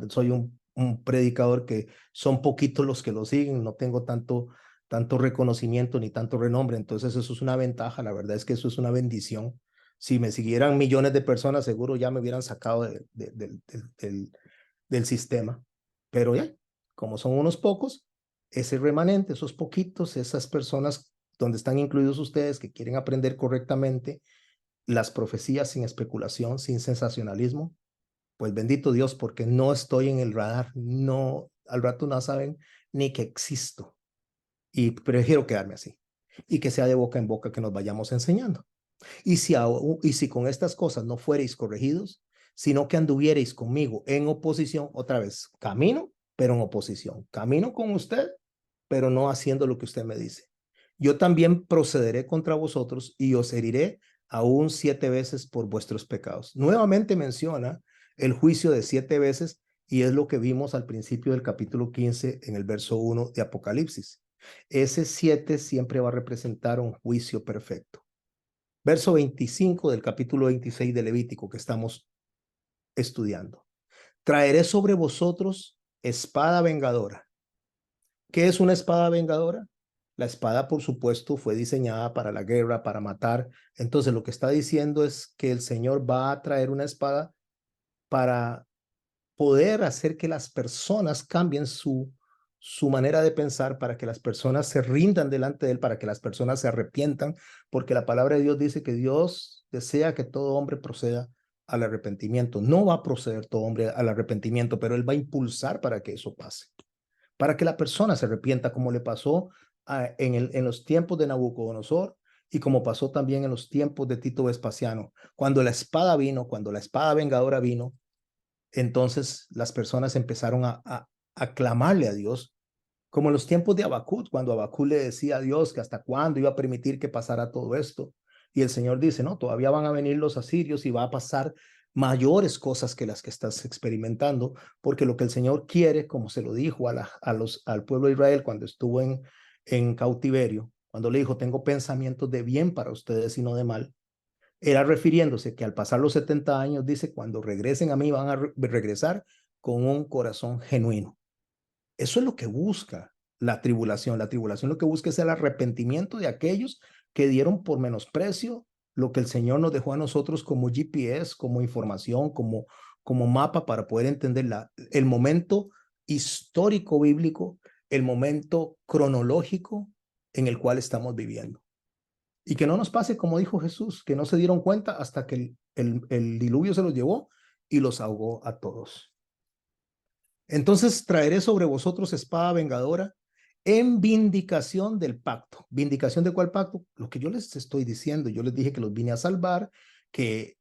Soy un predicador que son poquitos los que lo siguen, no tengo tanto reconocimiento ni tanto renombre, entonces eso es una ventaja, la verdad es que eso es una bendición. Si me siguieran millones de personas, seguro ya me hubieran sacado del sistema, pero ya, como son unos pocos, ese remanente, esos poquitos, esas personas donde están incluidos ustedes que quieren aprender correctamente las profecías sin especulación, sin sensacionalismo, pues bendito Dios, porque no estoy en el radar, no, al rato no saben ni que existo y prefiero quedarme así y que sea de boca en boca que nos vayamos enseñando. Y si con estas cosas no fuereis corregidos, sino que anduviereis conmigo en oposición, otra vez, camino, pero en oposición. Camino con usted, pero no haciendo lo que usted me dice. Yo también procederé contra vosotros y os heriré aún 7 veces por vuestros pecados. Nuevamente menciona el juicio de 7 veces y es lo que vimos al principio del capítulo 15 en el verso 1 de Apocalipsis. Ese 7 siempre va a representar un juicio perfecto. Verso 25 del capítulo 26 de Levítico que estamos estudiando. Traeré sobre vosotros espada vengadora. ¿Qué es una espada vengadora? La espada, por supuesto, fue diseñada para la guerra, para matar. Entonces, lo que está diciendo es que el Señor va a traer una espada para poder hacer que las personas cambien su manera de pensar, para que las personas se rindan delante de Él, para que las personas se arrepientan, porque la palabra de Dios dice que Dios desea que todo hombre proceda al arrepentimiento. No va a proceder todo hombre al arrepentimiento, pero Él va a impulsar para que eso pase, para que la persona se arrepienta, como le pasó en los tiempos de Nabucodonosor y como pasó también en los tiempos de Tito Vespasiano. Cuando la espada vino, cuando la espada vengadora vino, entonces las personas empezaron a clamarle a Dios, como en los tiempos de Habacuc, cuando Habacuc le decía a Dios que hasta cuándo iba a permitir que pasara todo esto. Y el Señor dice, no, todavía van a venir los asirios y va a pasar mayores cosas que las que estás experimentando, porque lo que el Señor quiere, como se lo dijo al pueblo de Israel cuando estuvo en cautiverio, cuando le dijo, tengo pensamientos de bien para ustedes y no de mal, era refiriéndose que al pasar los 70 años, dice, cuando regresen a mí van a regresar con un corazón genuino. Eso es lo que busca la tribulación. La tribulación lo que busca es el arrepentimiento de aquellos que dieron por menosprecio lo que el Señor nos dejó a nosotros como GPS, como información, como mapa para poder entender el momento histórico bíblico, el momento cronológico en el cual estamos viviendo. Y que no nos pase como dijo Jesús, que no se dieron cuenta hasta que el diluvio se los llevó y los ahogó a todos. Entonces traeré sobre vosotros espada vengadora en vindicación del pacto. ¿Vindicación de cuál pacto? Lo que yo les estoy diciendo. Yo les dije que los vine a salvar, que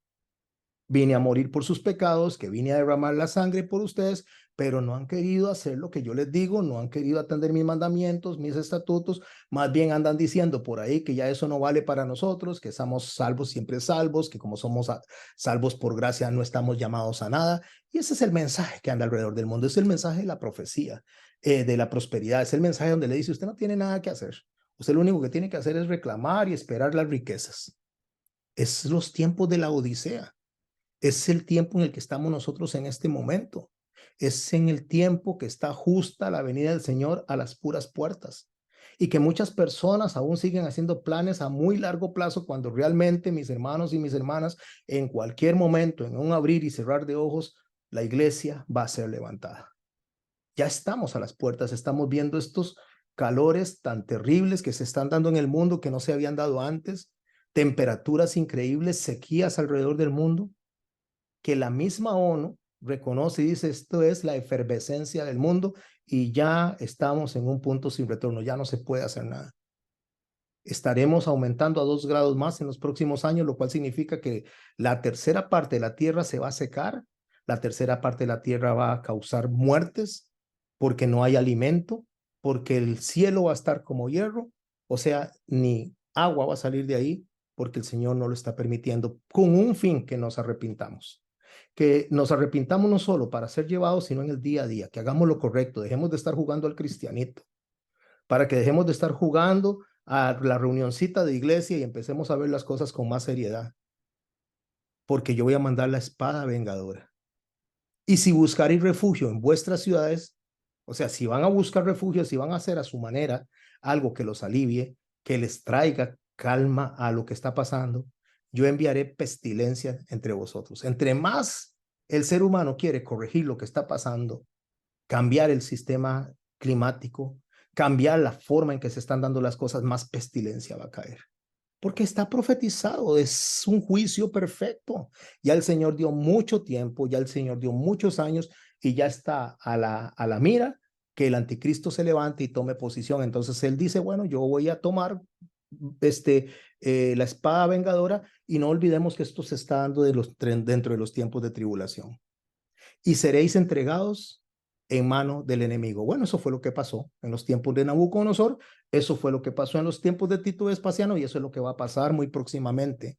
Vine a morir por sus pecados, que vine a derramar la sangre por ustedes, pero no han querido hacer lo que yo les digo, no han querido atender mis mandamientos, mis estatutos, más bien andan diciendo por ahí que ya eso no vale para nosotros, que estamos salvos, siempre salvos, que como somos salvos por gracia no estamos llamados a nada. Y ese es el mensaje que anda alrededor del mundo, es el mensaje de la profecía, de la prosperidad, es el mensaje donde le dice, usted no tiene nada que hacer, usted lo único que tiene que hacer es reclamar y esperar las riquezas. Es los tiempos de la Odisea. Es el tiempo en el que estamos nosotros en este momento. Es en el tiempo que está justa la venida del Señor a las puras puertas. Y que muchas personas aún siguen haciendo planes a muy largo plazo cuando realmente, mis hermanos y mis hermanas, en cualquier momento, en un abrir y cerrar de ojos, la iglesia va a ser levantada. Ya estamos a las puertas, estamos viendo estos calores tan terribles que se están dando en el mundo que no se habían dado antes, temperaturas increíbles, sequías alrededor del mundo, que la misma ONU reconoce y dice esto es la efervescencia del mundo y ya estamos en un punto sin retorno, ya no se puede hacer nada. Estaremos aumentando a 2 grados más en los próximos años, lo cual significa que la tercera parte de la Tierra se va a secar, la tercera parte de la Tierra va a causar muertes porque no hay alimento, porque el cielo va a estar como hierro, o sea, ni agua va a salir de ahí porque el Señor no lo está permitiendo con un fin que nos arrepintamos. Que nos arrepintamos no solo para ser llevados, sino en el día a día, que hagamos lo correcto, dejemos de estar jugando al cristianito, para que dejemos de estar jugando a la reunioncita de iglesia y empecemos a ver las cosas con más seriedad, porque yo voy a mandar la espada vengadora. Y si buscaréis refugio en vuestras ciudades, o sea, si van a buscar refugio, si van a hacer a su manera algo que los alivie, que les traiga calma a lo que está pasando, yo enviaré pestilencia entre vosotros. Entre más el ser humano quiere corregir lo que está pasando, cambiar el sistema climático, cambiar la forma en que se están dando las cosas, más pestilencia va a caer. Porque está profetizado, es un juicio perfecto. Ya el Señor dio mucho tiempo, ya el Señor dio muchos años y ya está a la mira que el anticristo se levante y tome posición. Entonces él dice, bueno, yo voy a tomar la espada vengadora y no olvidemos que esto se está dando dentro de los tiempos de tribulación. Y seréis entregados en mano del enemigo. Bueno, eso fue lo que pasó en los tiempos de Nabucodonosor, eso fue lo que pasó en los tiempos de Tito Vespasiano y eso es lo que va a pasar muy próximamente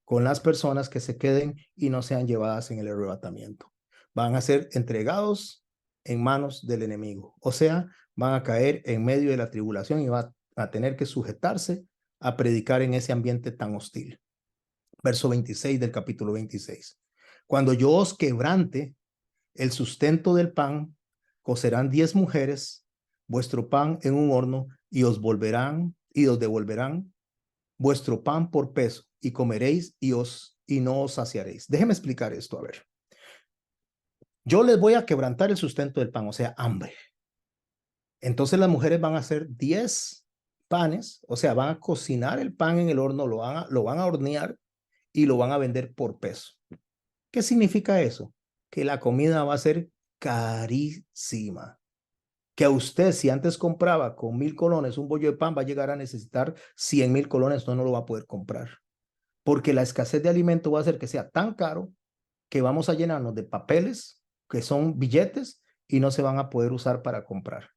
con las personas que se queden y no sean llevadas en el arrebatamiento. Van a ser entregados en manos del enemigo, o sea, van a caer en medio de la tribulación y van a tener que sujetarse a predicar en ese ambiente tan hostil. Verso 26 del capítulo 26. Cuando yo os quebrante el sustento del pan, cocerán 10 mujeres vuestro pan en un horno y os devolverán vuestro pan por peso y comeréis y no os saciaréis. Déjeme explicar esto, a ver. Yo les voy a quebrantar el sustento del pan, o sea, hambre. Entonces las mujeres van a hacer 10 panes, o sea, van a cocinar el pan en el horno, lo van a hornear y lo van a vender por peso. ¿Qué significa eso? Que la comida va a ser carísima. Que a usted, si antes compraba con 1,000 colones un bollo de pan, va a llegar a necesitar 100,000 colones, no lo va a poder comprar. Porque la escasez de alimento va a hacer que sea tan caro que vamos a llenarnos de papeles, que son billetes, y no se van a poder usar para comprar.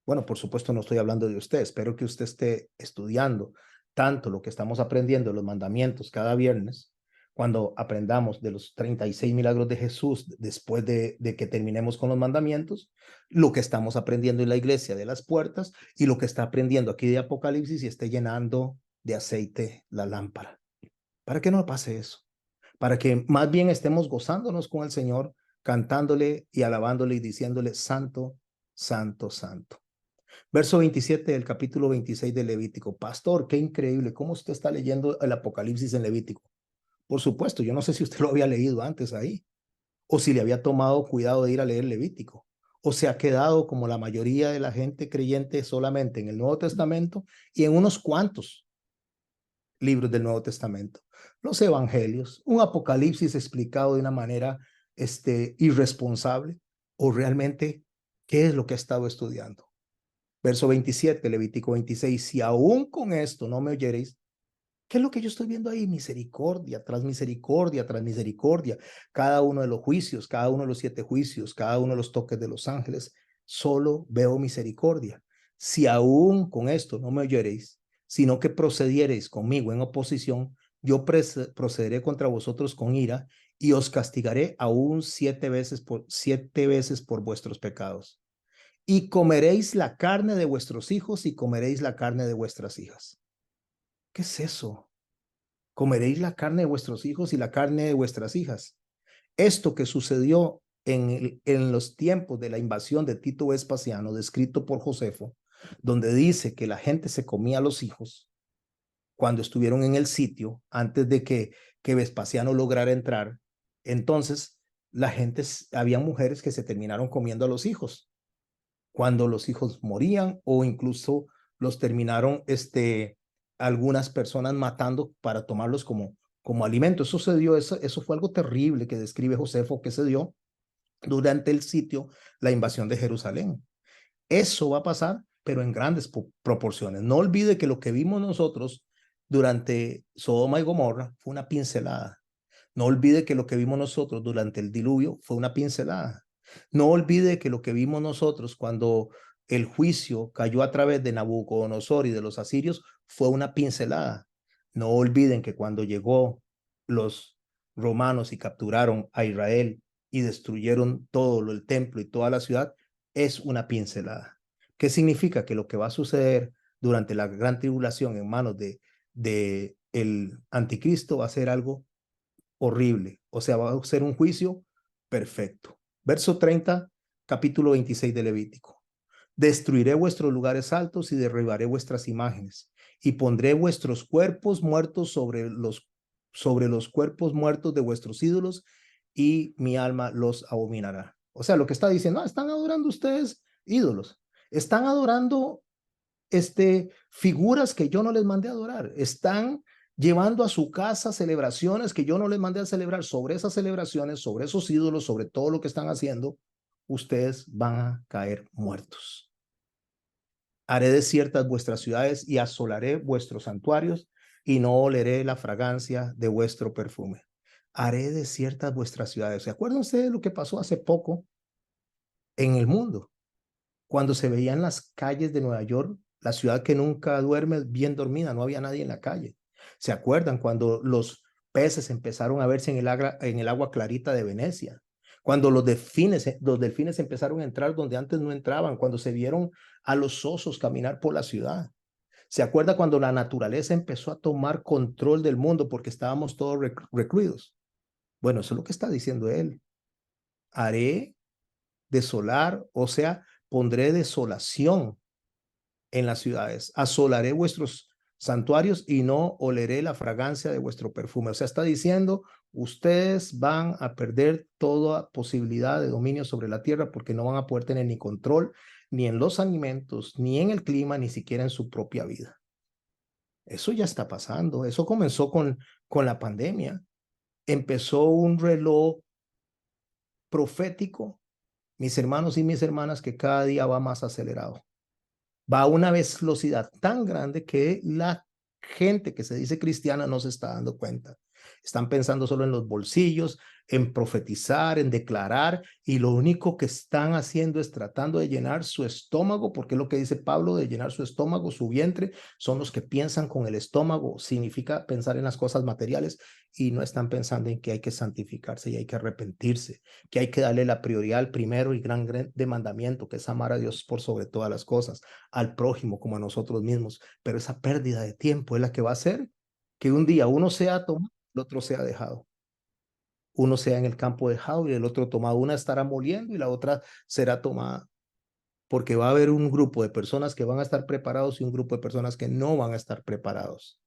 Bueno, por supuesto no estoy hablando de usted, espero que usted esté estudiando tanto lo que estamos aprendiendo, los mandamientos cada viernes, cuando aprendamos de los 36 milagros de Jesús después de que terminemos con los mandamientos, lo que estamos aprendiendo en la iglesia de las puertas y lo que está aprendiendo aquí de Apocalipsis y esté llenando de aceite la lámpara. Para que no pase eso, para que más bien estemos gozándonos con el Señor, cantándole y alabándole y diciéndole, Santo, Santo, Santo. Verso 27 del capítulo 26 de Levítico. Pastor, qué increíble. ¿Cómo usted está leyendo el Apocalipsis en Levítico? Por supuesto, yo no sé si usted lo había leído antes ahí, o si le había tomado cuidado de ir a leer Levítico, o se ha quedado como la mayoría de la gente creyente solamente en el Nuevo Testamento y en unos cuantos libros del Nuevo Testamento. Los evangelios, un Apocalipsis explicado de una manera irresponsable, o realmente, ¿qué es lo que ha estado estudiando? Verso 27, Levítico 26, si aún con esto no me oyereis, ¿Qué es lo que yo estoy viendo ahí? Misericordia tras misericordia tras misericordia. Cada uno de los juicios, cada uno de los 7 juicios, cada uno de los toques de los ángeles, solo veo misericordia. Si aún con esto no me oyereis, sino que procediereis conmigo en oposición, yo procederé contra vosotros con ira y os castigaré aún 7 veces por vuestros pecados. Y comeréis la carne de vuestros hijos y comeréis la carne de vuestras hijas. ¿Qué es eso? Comeréis la carne de vuestros hijos y la carne de vuestras hijas. Esto que sucedió en los tiempos de la invasión de Tito Vespasiano, descrito por Josefo, donde dice que la gente se comía a los hijos cuando estuvieron en el sitio, antes de que Vespasiano lograra entrar. Entonces, había mujeres que se terminaron comiendo a los hijos cuando los hijos morían, o incluso los terminaron algunas personas matando para tomarlos como alimento. Eso fue algo terrible que describe Josefo que se dio durante el sitio, la invasión de Jerusalén. Eso va a pasar, pero en grandes proporciones. No olvide que lo que vimos nosotros durante Sodoma y Gomorra fue una pincelada. No olvide que lo que vimos nosotros durante el diluvio fue una pincelada. No olvide que lo que vimos nosotros cuando el juicio cayó a través de Nabucodonosor y de los asirios fue una pincelada. No olviden que cuando llegó los romanos y capturaron a Israel y destruyeron todo el templo y toda la ciudad, es una pincelada. ¿Qué significa? Que lo que va a suceder durante la gran tribulación en manos de el anticristo va a ser algo horrible. O sea, va a ser un juicio perfecto. Verso 30, capítulo 26 de Levítico. Destruiré vuestros lugares altos y derribaré vuestras imágenes, y pondré vuestros cuerpos muertos sobre los cuerpos muertos de vuestros ídolos, y mi alma los abominará. O sea, lo que está diciendo, están adorando ustedes ídolos, están adorando figuras que yo no les mandé a adorar, están llevando a su casa celebraciones que yo no les mandé a celebrar. Sobre esas celebraciones, sobre esos ídolos, sobre todo lo que están haciendo, ustedes van a caer muertos. Haré desiertas vuestras ciudades y asolaré vuestros santuarios, y no oleré la fragancia de vuestro perfume. Haré desiertas vuestras ciudades. ¿Se acuerdan ustedes de lo que pasó hace poco en el mundo? Cuando se veían las calles de Nueva York, la ciudad que nunca duerme bien dormida, no había nadie en la calle. ¿Se acuerdan cuando los peces empezaron a verse en el agua clarita de Venecia? Cuando los delfines empezaron a entrar donde antes no entraban, cuando se vieron a los osos caminar por la ciudad. ¿Se acuerda cuando la naturaleza empezó a tomar control del mundo porque estábamos todos recluidos? Bueno, eso es lo que está diciendo él. Haré desolar, o sea, pondré desolación en las ciudades, asolaré vuestros santuarios y no oleré la fragancia de vuestro perfume. O sea, está diciendo, ustedes van a perder toda posibilidad de dominio sobre la tierra porque no van a poder tener ni control ni en los alimentos, ni en el clima, ni siquiera en su propia vida. Eso ya está pasando. Eso comenzó con la pandemia. Empezó un reloj profético, mis hermanos y mis hermanas, que cada día va más acelerado. Va a una velocidad tan grande que la gente que se dice cristiana no se está dando cuenta. Están pensando solo en los bolsillos, en profetizar, en declarar, y lo único que están haciendo es tratando de llenar su estómago, porque es lo que dice Pablo, de llenar su estómago, su vientre. Son los que piensan con el estómago, significa pensar en las cosas materiales, y no están pensando en que hay que santificarse y hay que arrepentirse, que hay que darle la prioridad al primero y gran mandamiento, que es amar a Dios por sobre todas las cosas, al prójimo como a nosotros mismos. Pero esa pérdida de tiempo es la que va a hacer que un día uno sea tomado, el otro sea dejado. Uno sea en el campo dejado y el otro tomado. Una estará moliendo y la otra será tomada. Porque va a haber un grupo de personas que van a estar preparados y un grupo de personas que no van a estar preparados.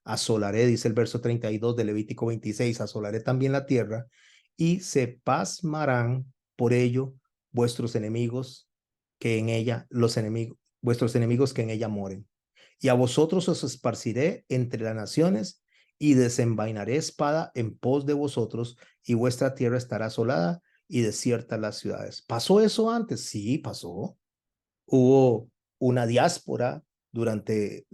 Asolaré, dice el verso 32 de Levítico 26, asolaré también la tierra y se pasmarán por ello vuestros enemigos que en ella, vuestros enemigos que en ella moren. Y a vosotros os esparciré entre las naciones y desenvainaré espada en pos de vosotros, y vuestra tierra estará asolada y desierta las ciudades. ¿Pasó eso antes? Sí, pasó. Hubo una diáspora durante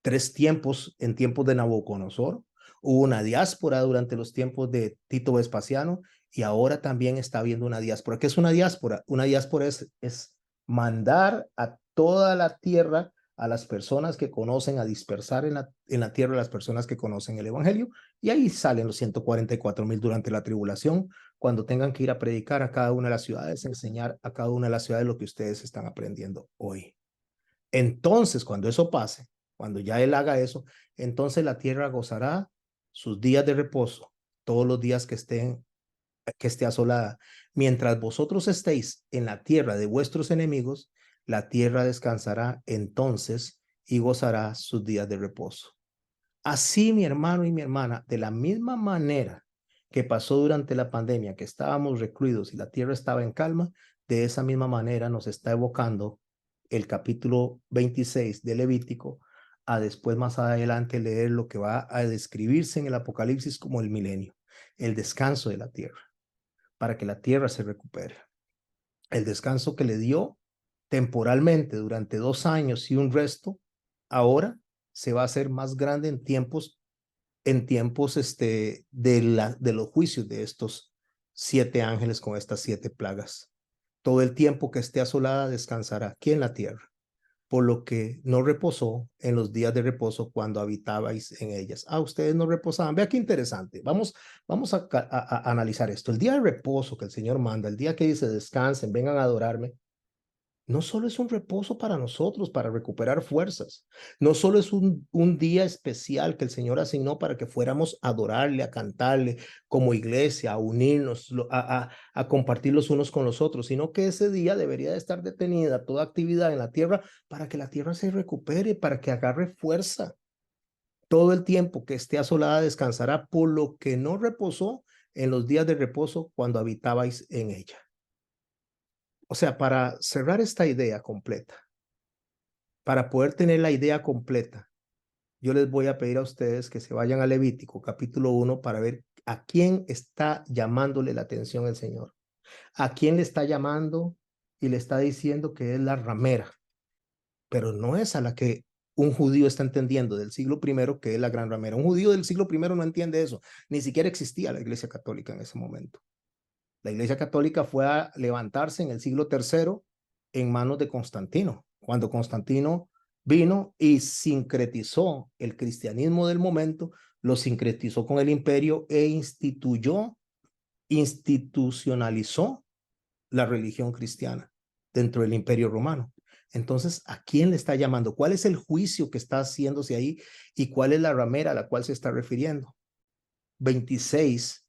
3 tiempos en tiempos de Nabucodonosor, hubo una diáspora durante los tiempos de Tito Vespasiano y ahora también está habiendo una diáspora. ¿Qué es una diáspora? Una diáspora es mandar a toda la tierra a las personas que conocen, a dispersar en la tierra a las personas que conocen el evangelio, y ahí salen los 144,000 durante la tribulación, cuando tengan que ir a predicar a cada una de las ciudades, enseñar a cada una de las ciudades lo que ustedes están aprendiendo hoy. Entonces, cuando eso pase, cuando ya Él haga eso, entonces la tierra gozará sus días de reposo, todos los días que esté asolada. Mientras vosotros estéis en la tierra de vuestros enemigos, la tierra descansará entonces y gozará sus días de reposo. Así, mi hermano y mi hermana, de la misma manera que pasó durante la pandemia, que estábamos recluidos y la tierra estaba en calma, de esa misma manera nos está evocando el capítulo 26 de Levítico, a después más adelante leer lo que va a describirse en el Apocalipsis como el milenio, el descanso de la tierra, para que la tierra se recupere. El descanso que le dio temporalmente durante 2 años y un resto, ahora se va a hacer más grande en tiempos de los juicios de estos 7 ángeles con estas 7 plagas. Todo el tiempo que esté asolada descansará aquí en la tierra, por lo que no reposó en los días de reposo cuando habitabais en ellas. Ustedes no reposaban. Vea qué interesante. Vamos a analizar esto. El día de reposo que el Señor manda, el día que dice descansen, vengan a adorarme, no solo es un reposo para nosotros, para recuperar fuerzas, no solo es un día especial que el Señor asignó para que fuéramos a adorarle, a cantarle como iglesia, a unirnos, a compartir los unos con los otros, sino que ese día debería de estar detenida toda actividad en la tierra para que la tierra se recupere, para que agarre fuerza. Todo el tiempo que esté asolada descansará, por lo que no reposó en los días de reposo cuando habitabais en ella. O sea, para cerrar esta idea completa, para poder tener la idea completa, yo les voy a pedir a ustedes que se vayan a Levítico capítulo 1 para ver a quién está llamándole la atención el Señor. A quién le está llamando y le está diciendo que es la ramera, pero no es a la que un judío está entendiendo del siglo I que es la gran ramera. Un judío del siglo I no entiende eso. Ni siquiera existía la iglesia católica en ese momento. La iglesia católica fue a levantarse en el siglo III en manos de Constantino. Cuando Constantino vino y sincretizó el cristianismo del momento, lo sincretizó con el imperio e institucionalizó la religión cristiana dentro del imperio romano. Entonces, ¿a quién le está llamando? ¿Cuál es el juicio que está haciéndose ahí y cuál es la ramera a la cual se está refiriendo? 26,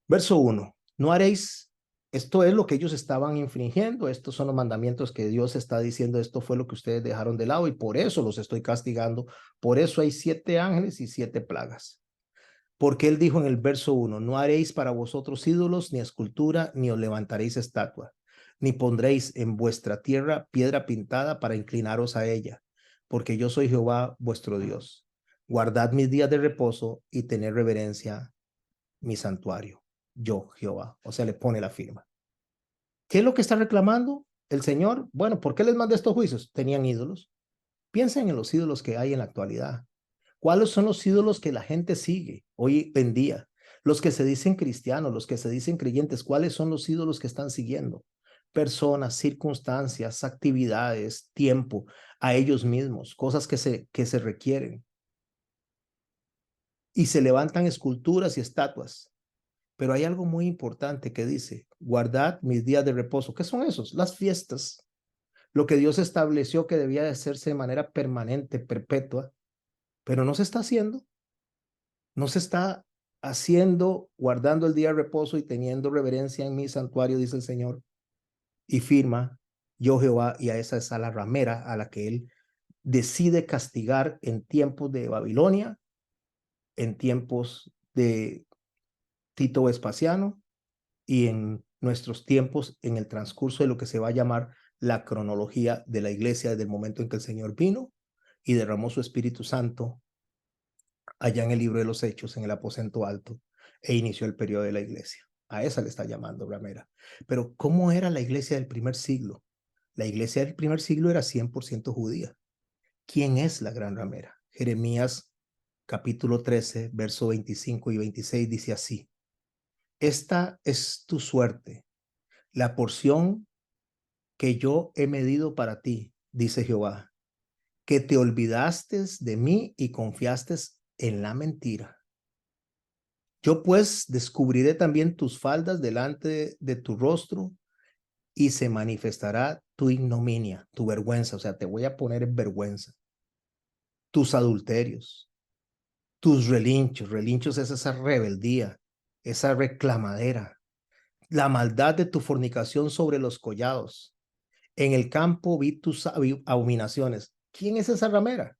verso 1. No haréis, esto es lo que ellos estaban infringiendo, estos son los mandamientos que Dios está diciendo, esto fue lo que ustedes dejaron de lado y por eso los estoy castigando, por eso hay 7 ángeles y 7 plagas. Porque él dijo en el verso 1, no haréis para vosotros ídolos, ni escultura, ni os levantaréis estatua, ni pondréis en vuestra tierra piedra pintada para inclinaros a ella, porque yo soy Jehová vuestro Dios. Guardad mis días de reposo y tened reverencia mi santuario. Yo, Jehová. O sea, le pone la firma. ¿Qué es lo que está reclamando el Señor? Bueno, ¿por qué les manda estos juicios? Tenían ídolos. Piensen en los ídolos que hay en la actualidad. ¿Cuáles son los ídolos que la gente sigue hoy en día? Los que se dicen cristianos, los que se dicen creyentes, ¿cuáles son los ídolos que están siguiendo? Personas, circunstancias, actividades, tiempo, a ellos mismos, cosas que se requieren. Y se levantan esculturas y estatuas. Pero hay algo muy importante que dice, guardad mis días de reposo. ¿Qué son esos? Las fiestas. Lo que Dios estableció que debía de hacerse de manera permanente, perpetua, pero no se está haciendo. No se está haciendo, guardando el día de reposo y teniendo reverencia en mi santuario, dice el Señor. Y firma, yo Jehová, y a esa es a la ramera a la que Él decide castigar en tiempos de Babilonia, en tiempos de Tito Vespasiano, y en nuestros tiempos, en el transcurso de lo que se va a llamar la cronología de la iglesia desde el momento en que el Señor vino y derramó su Espíritu Santo allá en el libro de los Hechos, en el aposento alto, e inició el periodo de la iglesia. A esa le está llamando ramera. Pero ¿cómo era la iglesia del primer siglo? La iglesia del primer siglo era 100% judía. ¿Quién es la gran ramera? Jeremías capítulo 13, verso 25 y 26 dice así: esta es tu suerte, la porción que yo he medido para ti, dice Jehová, que te olvidaste de mí y confiaste en la mentira. Yo pues descubriré también tus faldas delante de tu rostro y se manifestará tu ignominia, tu vergüenza, o sea, te voy a poner en vergüenza, tus adulterios, tus relinchos. Relinchos es esa rebeldía, esa reclamadera, la maldad de tu fornicación sobre los collados. En el campo vi tus abominaciones. ¿Quién es esa ramera?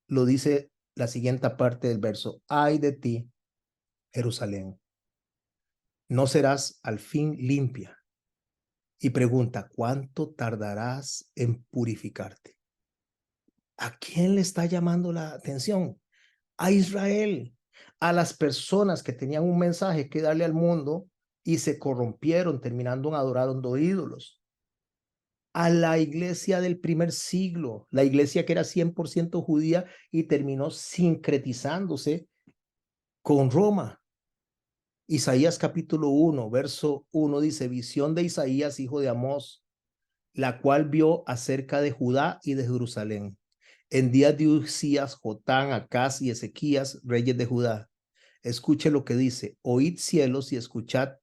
Lo dice la siguiente parte del verso: ay de ti, Jerusalén, no serás al fin limpia. Y pregunta: ¿cuánto tardarás en purificarte? ¿A quién le está llamando la atención? A Israel, a las personas que tenían un mensaje que darle al mundo y se corrompieron, terminando adorando ídolos. A la iglesia del primer siglo, la iglesia que era 100% judía y terminó sincretizándose con Roma. Isaías capítulo 1, verso 1 dice: visión de Isaías, hijo de Amós, la cual vio acerca de Judá y de Jerusalén, en días de Usías, Jotán, Acaz y Ezequías, reyes de Judá. Escuche lo que dice: oíd cielos y escuchad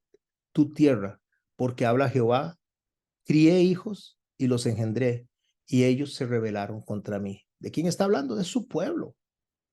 tu tierra, porque habla Jehová, crié hijos y los engendré, y ellos se rebelaron contra mí. ¿De quién está hablando? De su pueblo,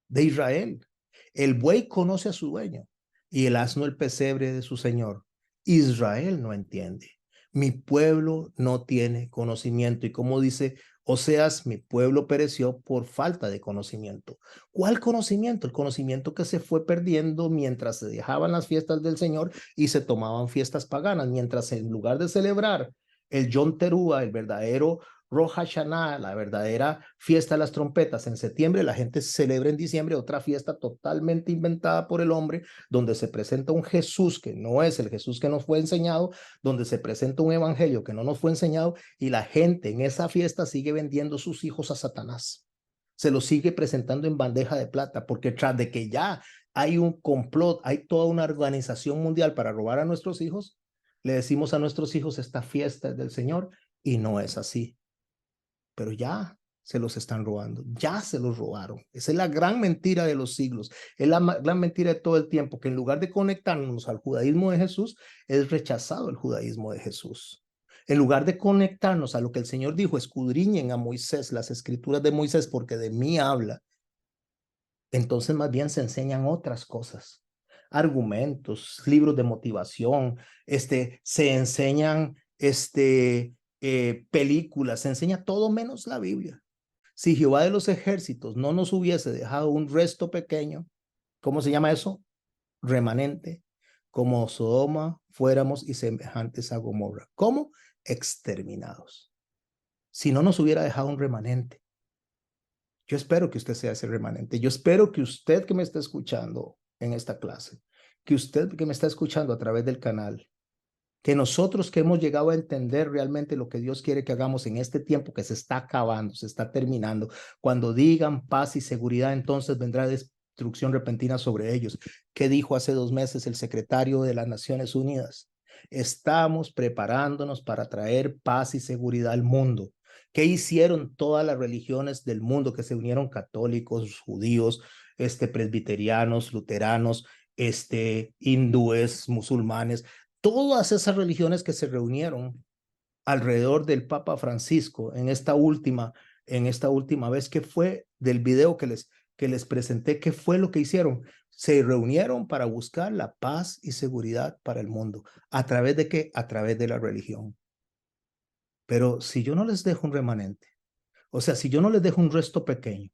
de Israel. El buey conoce a su dueño y el asno el pesebre de su señor. Israel no entiende. Mi pueblo no tiene conocimiento. Y como dice Oseas, mi pueblo pereció por falta de conocimiento. ¿Cuál conocimiento? El conocimiento que se fue perdiendo mientras se dejaban las fiestas del Señor y se tomaban fiestas paganas, mientras en lugar de celebrar el Yom Teruah, el verdadero Rosh Hashanah, la verdadera fiesta de las trompetas en septiembre, la gente celebra en diciembre otra fiesta totalmente inventada por el hombre, donde se presenta un Jesús que no es el Jesús que nos fue enseñado, donde se presenta un evangelio que no nos fue enseñado, y la gente en esa fiesta sigue vendiendo sus hijos a Satanás. Se los sigue presentando en bandeja de plata, porque tras de que ya hay un complot, hay toda una organización mundial para robar a nuestros hijos, le decimos a nuestros hijos: esta fiesta es del Señor, y no es así. Pero ya se los están robando, ya se los robaron. Esa es la gran mentira de los siglos, es la gran mentira de todo el tiempo, que en lugar de conectarnos al judaísmo de Jesús, es rechazado el judaísmo de Jesús. En lugar de conectarnos a lo que el Señor dijo: escudriñen a Moisés, las escrituras de Moisés, porque de mí habla, entonces más bien se enseñan otras cosas, argumentos, libros de motivación, se enseñan películas, se enseña todo menos la Biblia. Si Jehová de los ejércitos no nos hubiese dejado un resto pequeño, ¿cómo se llama eso? Remanente, como Sodoma fuéramos y semejantes a Gomorra. ¿Cómo? Exterminados. Si no nos hubiera dejado un remanente. Yo espero que usted sea ese remanente. Yo espero que usted que me está escuchando en esta clase, que usted que me está escuchando a través del canal, que nosotros que hemos llegado a entender realmente lo que Dios quiere que hagamos en este tiempo que se está acabando, se está terminando. Cuando digan paz y seguridad, entonces vendrá destrucción repentina sobre ellos. ¿Qué dijo hace 2 meses el secretario de las Naciones Unidas? Estamos preparándonos para traer paz y seguridad al mundo. ¿Qué hicieron todas las religiones del mundo que se unieron? Católicos, judíos, presbiterianos, luteranos, hindúes, musulmanes, todas esas religiones que se reunieron alrededor del Papa Francisco en esta última vez, que fue del video que les presenté, qué fue lo que hicieron. Se reunieron para buscar la paz y seguridad para el mundo. ¿A través de qué? A través de la religión. Pero si yo no les dejo un remanente, o sea, si yo no les dejo un resto pequeño,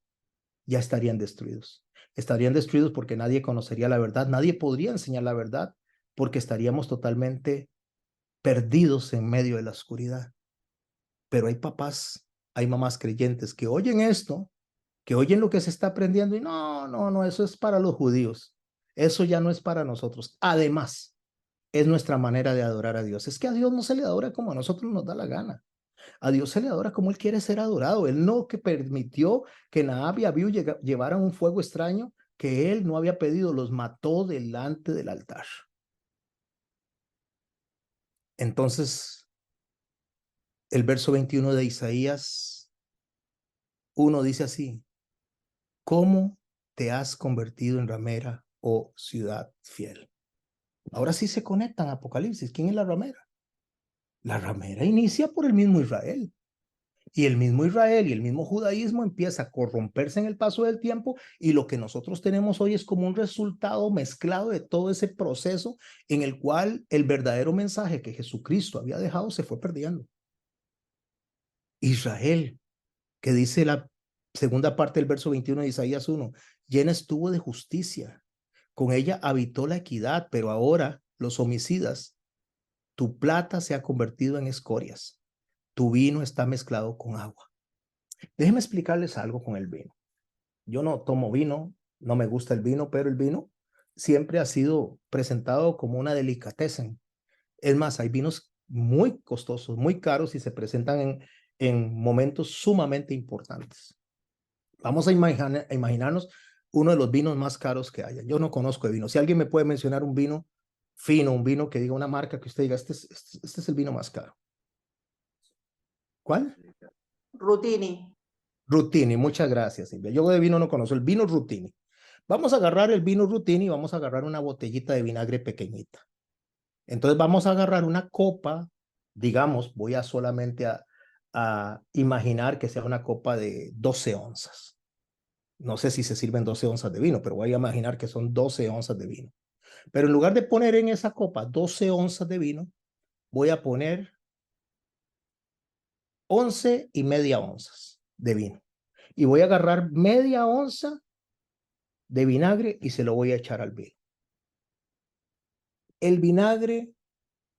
ya estarían destruidos. Estarían destruidos porque nadie conocería la verdad, nadie podría enseñar la verdad, porque estaríamos totalmente perdidos en medio de la oscuridad. Pero hay papás, hay mamás creyentes que oyen esto, que oyen lo que se está aprendiendo y no, eso es para los judíos. Eso ya no es para nosotros. Además, es nuestra manera de adorar a Dios. Es que a Dios no se le adora como a nosotros nos da la gana. A Dios se le adora como Él quiere ser adorado. Él no que permitió que Naab y Abiú llevaran un fuego extraño que Él no había pedido, los mató delante del altar. Entonces, el verso 21 de Isaías 1 dice así: ¿cómo te has convertido en ramera, oh ciudad fiel? Ahora sí se conectan Apocalipsis. ¿Quién es la ramera? La ramera inicia por el mismo Israel. Y el mismo Israel y el mismo judaísmo empieza a corromperse en el paso del tiempo, y lo que nosotros tenemos hoy es como un resultado mezclado de todo ese proceso en el cual el verdadero mensaje que Jesucristo había dejado se fue perdiendo. Israel, que dice la segunda parte del verso 21 de Isaías 1, llena estuvo de justicia, con ella habitó la equidad, pero ahora los homicidas, tu plata se ha convertido en escorias, tu vino está mezclado con agua. Déjenme explicarles algo con el vino. Yo no tomo vino, no me gusta el vino, pero el vino siempre ha sido presentado como una delicatessen. Es más, hay vinos muy costosos, muy caros y se presentan en momentos sumamente importantes. Vamos a imaginarnos uno de los vinos más caros que haya. Yo no conozco de vino. Si alguien me puede mencionar un vino fino, un vino que diga una marca que usted diga, este es el vino más caro. ¿Cuál? Rutini. Rutini, muchas gracias, Silvia. Yo de vino no conozco, el vino Rutini. Vamos a agarrar el vino Rutini y vamos a agarrar una botellita de vinagre pequeñita. Entonces vamos a agarrar una copa, digamos, voy a solamente a imaginar que sea una copa de 12 onzas. No sé si se sirven 12 onzas de vino, pero voy a imaginar que son 12 onzas de vino. Pero en lugar de poner en esa copa 12 onzas de vino, voy a poner 11,5 onzas de vino. Y voy a agarrar media onza de vinagre y se lo voy a echar al vino. El vinagre,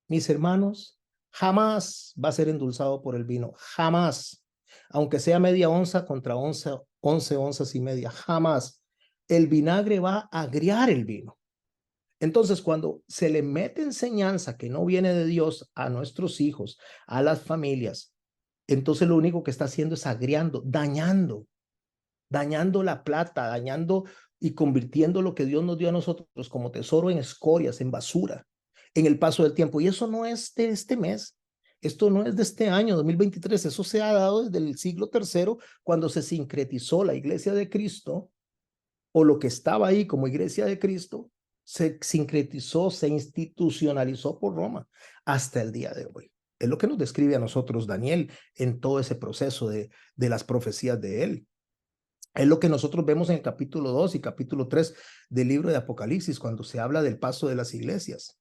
mis hermanos, jamás va a ser endulzado por el vino, jamás. Aunque sea media onza contra 11 onzas y media, jamás. El vinagre va a agriar el vino. Entonces, cuando se le mete enseñanza que no viene de Dios a nuestros hijos, a las familias, entonces lo único que está haciendo es agriando, dañando la plata, dañando y convirtiendo lo que Dios nos dio a nosotros como tesoro en escorias, en basura, en el paso del tiempo. Y eso no es de este mes, esto no es de este año 2023, eso se ha dado desde el siglo III, cuando se sincretizó la iglesia de Cristo, o lo que estaba ahí como iglesia de Cristo, se sincretizó, se institucionalizó por Roma hasta el día de hoy. Es lo que nos describe a nosotros Daniel en todo ese proceso de las profecías de él. Es lo que nosotros vemos en el capítulo 2 y capítulo 3 del libro de Apocalipsis, cuando se habla del paso de las iglesias.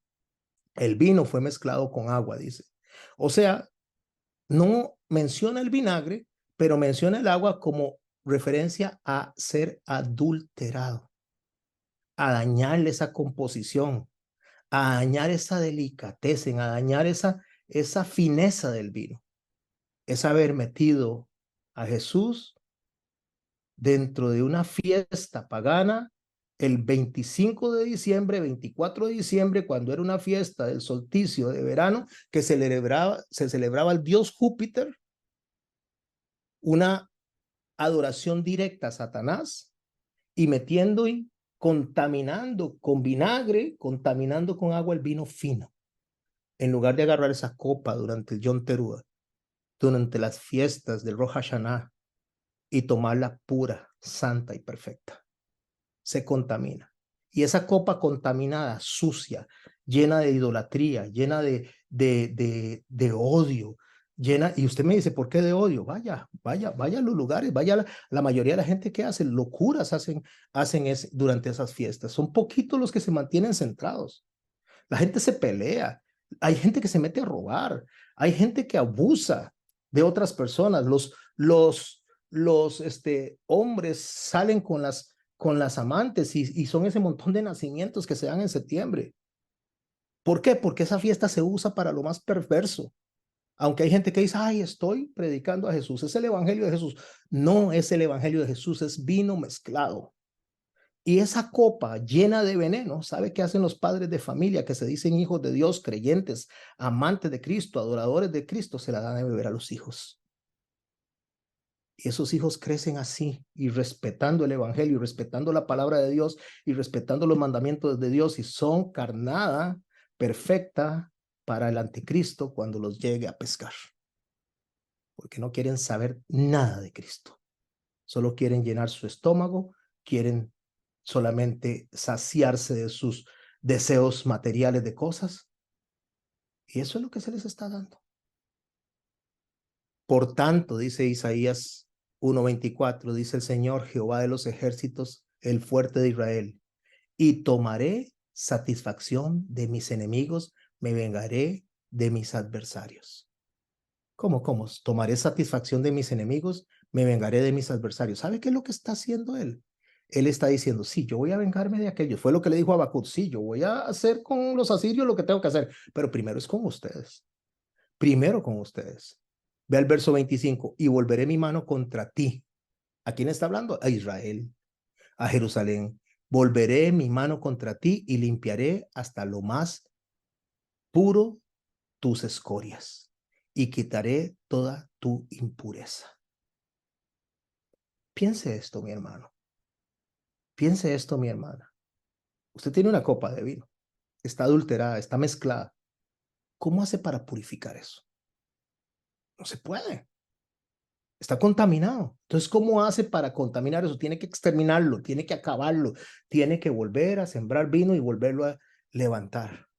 El vino fue mezclado con agua, dice. O sea, no menciona el vinagre, pero menciona el agua como referencia a ser adulterado, a dañarle esa composición, a dañar esa delicadeza, a dañar esa fineza del vino. Es haber metido a Jesús dentro de una fiesta pagana el 25 de diciembre, 24 de diciembre, cuando era una fiesta del solsticio de verano que se celebraba al dios Júpiter, una adoración directa a Satanás, y metiendo y contaminando con vinagre, contaminando con agua el vino fino, en lugar de agarrar esa copa durante el Yom Teruah, durante las fiestas del Rosh Hashanah, y tomarla pura, santa y perfecta. Se contamina. Y esa copa contaminada, sucia, llena de idolatría, llena de odio, llena, y usted me dice, ¿por qué de odio? Vaya a los lugares, vaya la mayoría de la gente que hace locuras hacen durante esas fiestas. Son poquitos los que se mantienen centrados. La gente se pelea, hay gente que se mete a robar, hay gente que abusa de otras personas. Los hombres salen con las amantes y son ese montón de nacimientos que se dan en septiembre. ¿Por qué? Porque esa fiesta se usa para lo más perverso. Aunque hay gente que dice, ay, estoy predicando a Jesús, es el evangelio de Jesús. No es el evangelio de Jesús, es vino mezclado. Y esa copa llena de veneno, ¿sabe qué hacen los padres de familia que se dicen hijos de Dios, creyentes, amantes de Cristo, adoradores de Cristo? Se la dan a beber a los hijos. Y esos hijos crecen así, y respetando el evangelio, y respetando la palabra de Dios, y respetando los mandamientos de Dios, y son carnada perfecta para el anticristo cuando los llegue a pescar. Porque no quieren saber nada de Cristo. Solo quieren llenar su estómago, quieren solamente saciarse de sus deseos materiales de cosas. Y eso es lo que se les está dando. Por tanto, dice Isaías 1:24, dice el Señor Jehová de los ejércitos, el fuerte de Israel, y tomaré satisfacción de mis enemigos, me vengaré de mis adversarios. ¿Cómo? Tomaré satisfacción de mis enemigos, me vengaré de mis adversarios. ¿Sabe qué es lo que está haciendo él? Él está diciendo, sí, yo voy a vengarme de aquellos. Fue lo que le dijo a Habacuc, sí, yo voy a hacer con los asirios lo que tengo que hacer, pero primero es con ustedes. Primero con ustedes. Ve al verso 25, y volveré mi mano contra ti. ¿A quién está hablando? A Israel, a Jerusalén. Volveré mi mano contra ti y limpiaré hasta lo más puro tus escorias y quitaré toda tu impureza. Piense esto, mi hermano. Piense esto, mi hermana. Usted tiene una copa de vino. Está adulterada, está mezclada. ¿Cómo hace para purificar eso? No se puede. Está contaminado. Entonces, ¿cómo hace para contaminar eso? Tiene que exterminarlo, tiene que acabarlo, tiene que volver a sembrar vino y volverlo a levantar.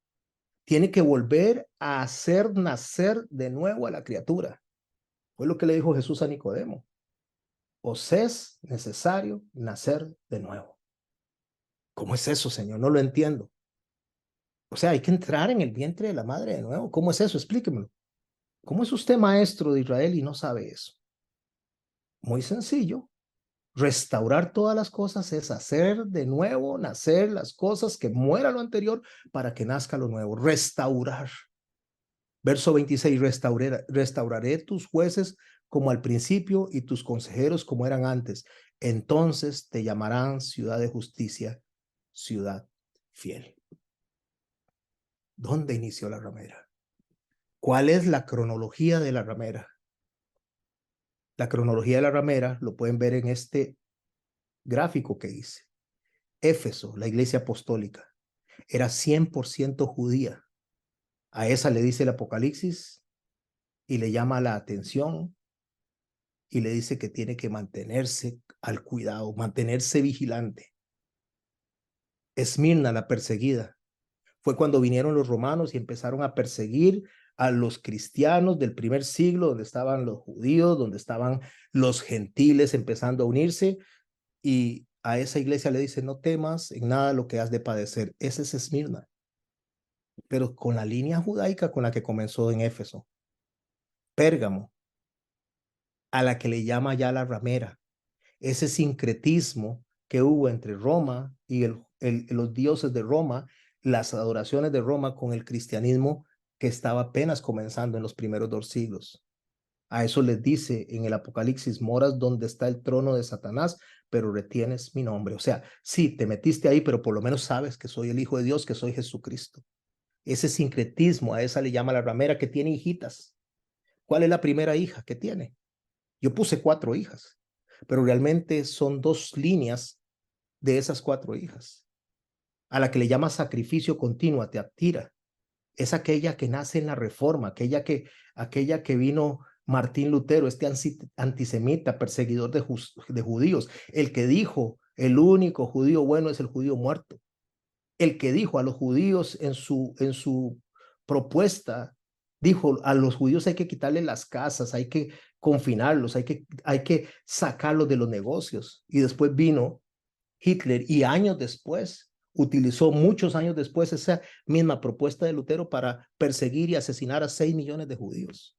Tiene que volver a hacer nacer de nuevo a la criatura. Fue lo que le dijo Jesús a Nicodemo. Os es necesario nacer de nuevo. ¿Cómo es eso, Señor? No lo entiendo. O sea, hay que entrar en el vientre de la madre de nuevo. ¿Cómo es eso? Explíquemelo. ¿Cómo es usted maestro de Israel y no sabe eso? Muy sencillo. Restaurar todas las cosas es hacer de nuevo, nacer las cosas, que muera lo anterior para que nazca lo nuevo. Restaurar. Verso 26, restauraré tus jueces como al principio y tus consejeros como eran antes. Entonces te llamarán ciudad de justicia, ciudad fiel. ¿Dónde inició la ramera? ¿Cuál es la cronología de la ramera? La cronología de la ramera lo pueden ver en este gráfico que hice. Éfeso, la iglesia apostólica, era 100% judía. A esa le dice el Apocalipsis y le llama la atención y le dice que tiene que mantenerse al cuidado, mantenerse vigilante. Esmirna, la perseguida, fue cuando vinieron los romanos y empezaron a perseguir a los cristianos del primer siglo, donde estaban los judíos, donde estaban los gentiles empezando a unirse, y a esa iglesia le dice, no temas en nada lo que has de padecer. Ese es Esmirna, pero con la línea judaica con la que comenzó en Éfeso. Pérgamo, a la que le llama ya la ramera, ese sincretismo que hubo entre Roma y los dioses de Roma, las adoraciones de Roma con el cristianismo que estaba apenas comenzando en los primeros 2 siglos. A eso les dice en el Apocalipsis, moras donde está el trono de Satanás, pero retienes mi nombre. O sea, sí, te metiste ahí, pero por lo menos sabes que soy el Hijo de Dios, que soy Jesucristo. Ese sincretismo, a esa le llama la ramera, que tiene hijitas. ¿Cuál es la primera hija que tiene? Yo puse 4 hijas, pero realmente son 2 líneas de esas 4 hijas. A la que le llama sacrificio continuo, Teatira, es aquella que nace en la Reforma, aquella que vino Martín Lutero, este antisemita, perseguidor de judíos, el que dijo, el único judío bueno es el judío muerto, el que dijo a los judíos en su propuesta, dijo, a los judíos hay que quitarle las casas, hay que confinarlos, hay que sacarlos de los negocios. Y después vino Hitler y años después, utilizó muchos años después esa misma propuesta de Lutero para perseguir y asesinar a 6 millones de judíos.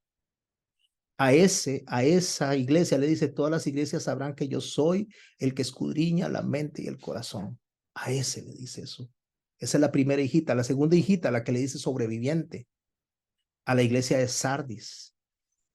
A esa iglesia le dice, todas las iglesias sabrán que yo soy el que escudriña la mente y el corazón. A ese le dice eso. Esa es la primera hijita. La segunda hijita, la que le dice sobreviviente, a la iglesia de Sardis.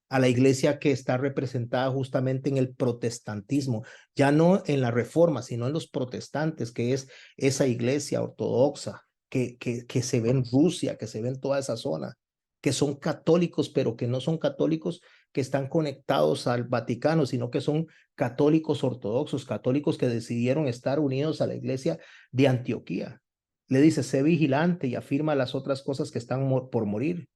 a la iglesia que está representada justamente en el protestantismo, ya no en la reforma, sino en los protestantes, que es esa iglesia ortodoxa que se ve en Rusia, que se ve en toda esa zona, que son católicos, pero que no son católicos que están conectados al Vaticano, sino que son católicos ortodoxos, católicos que decidieron estar unidos a la iglesia de Antioquía. Le dice, sé vigilante y afirma las otras cosas que están por morir.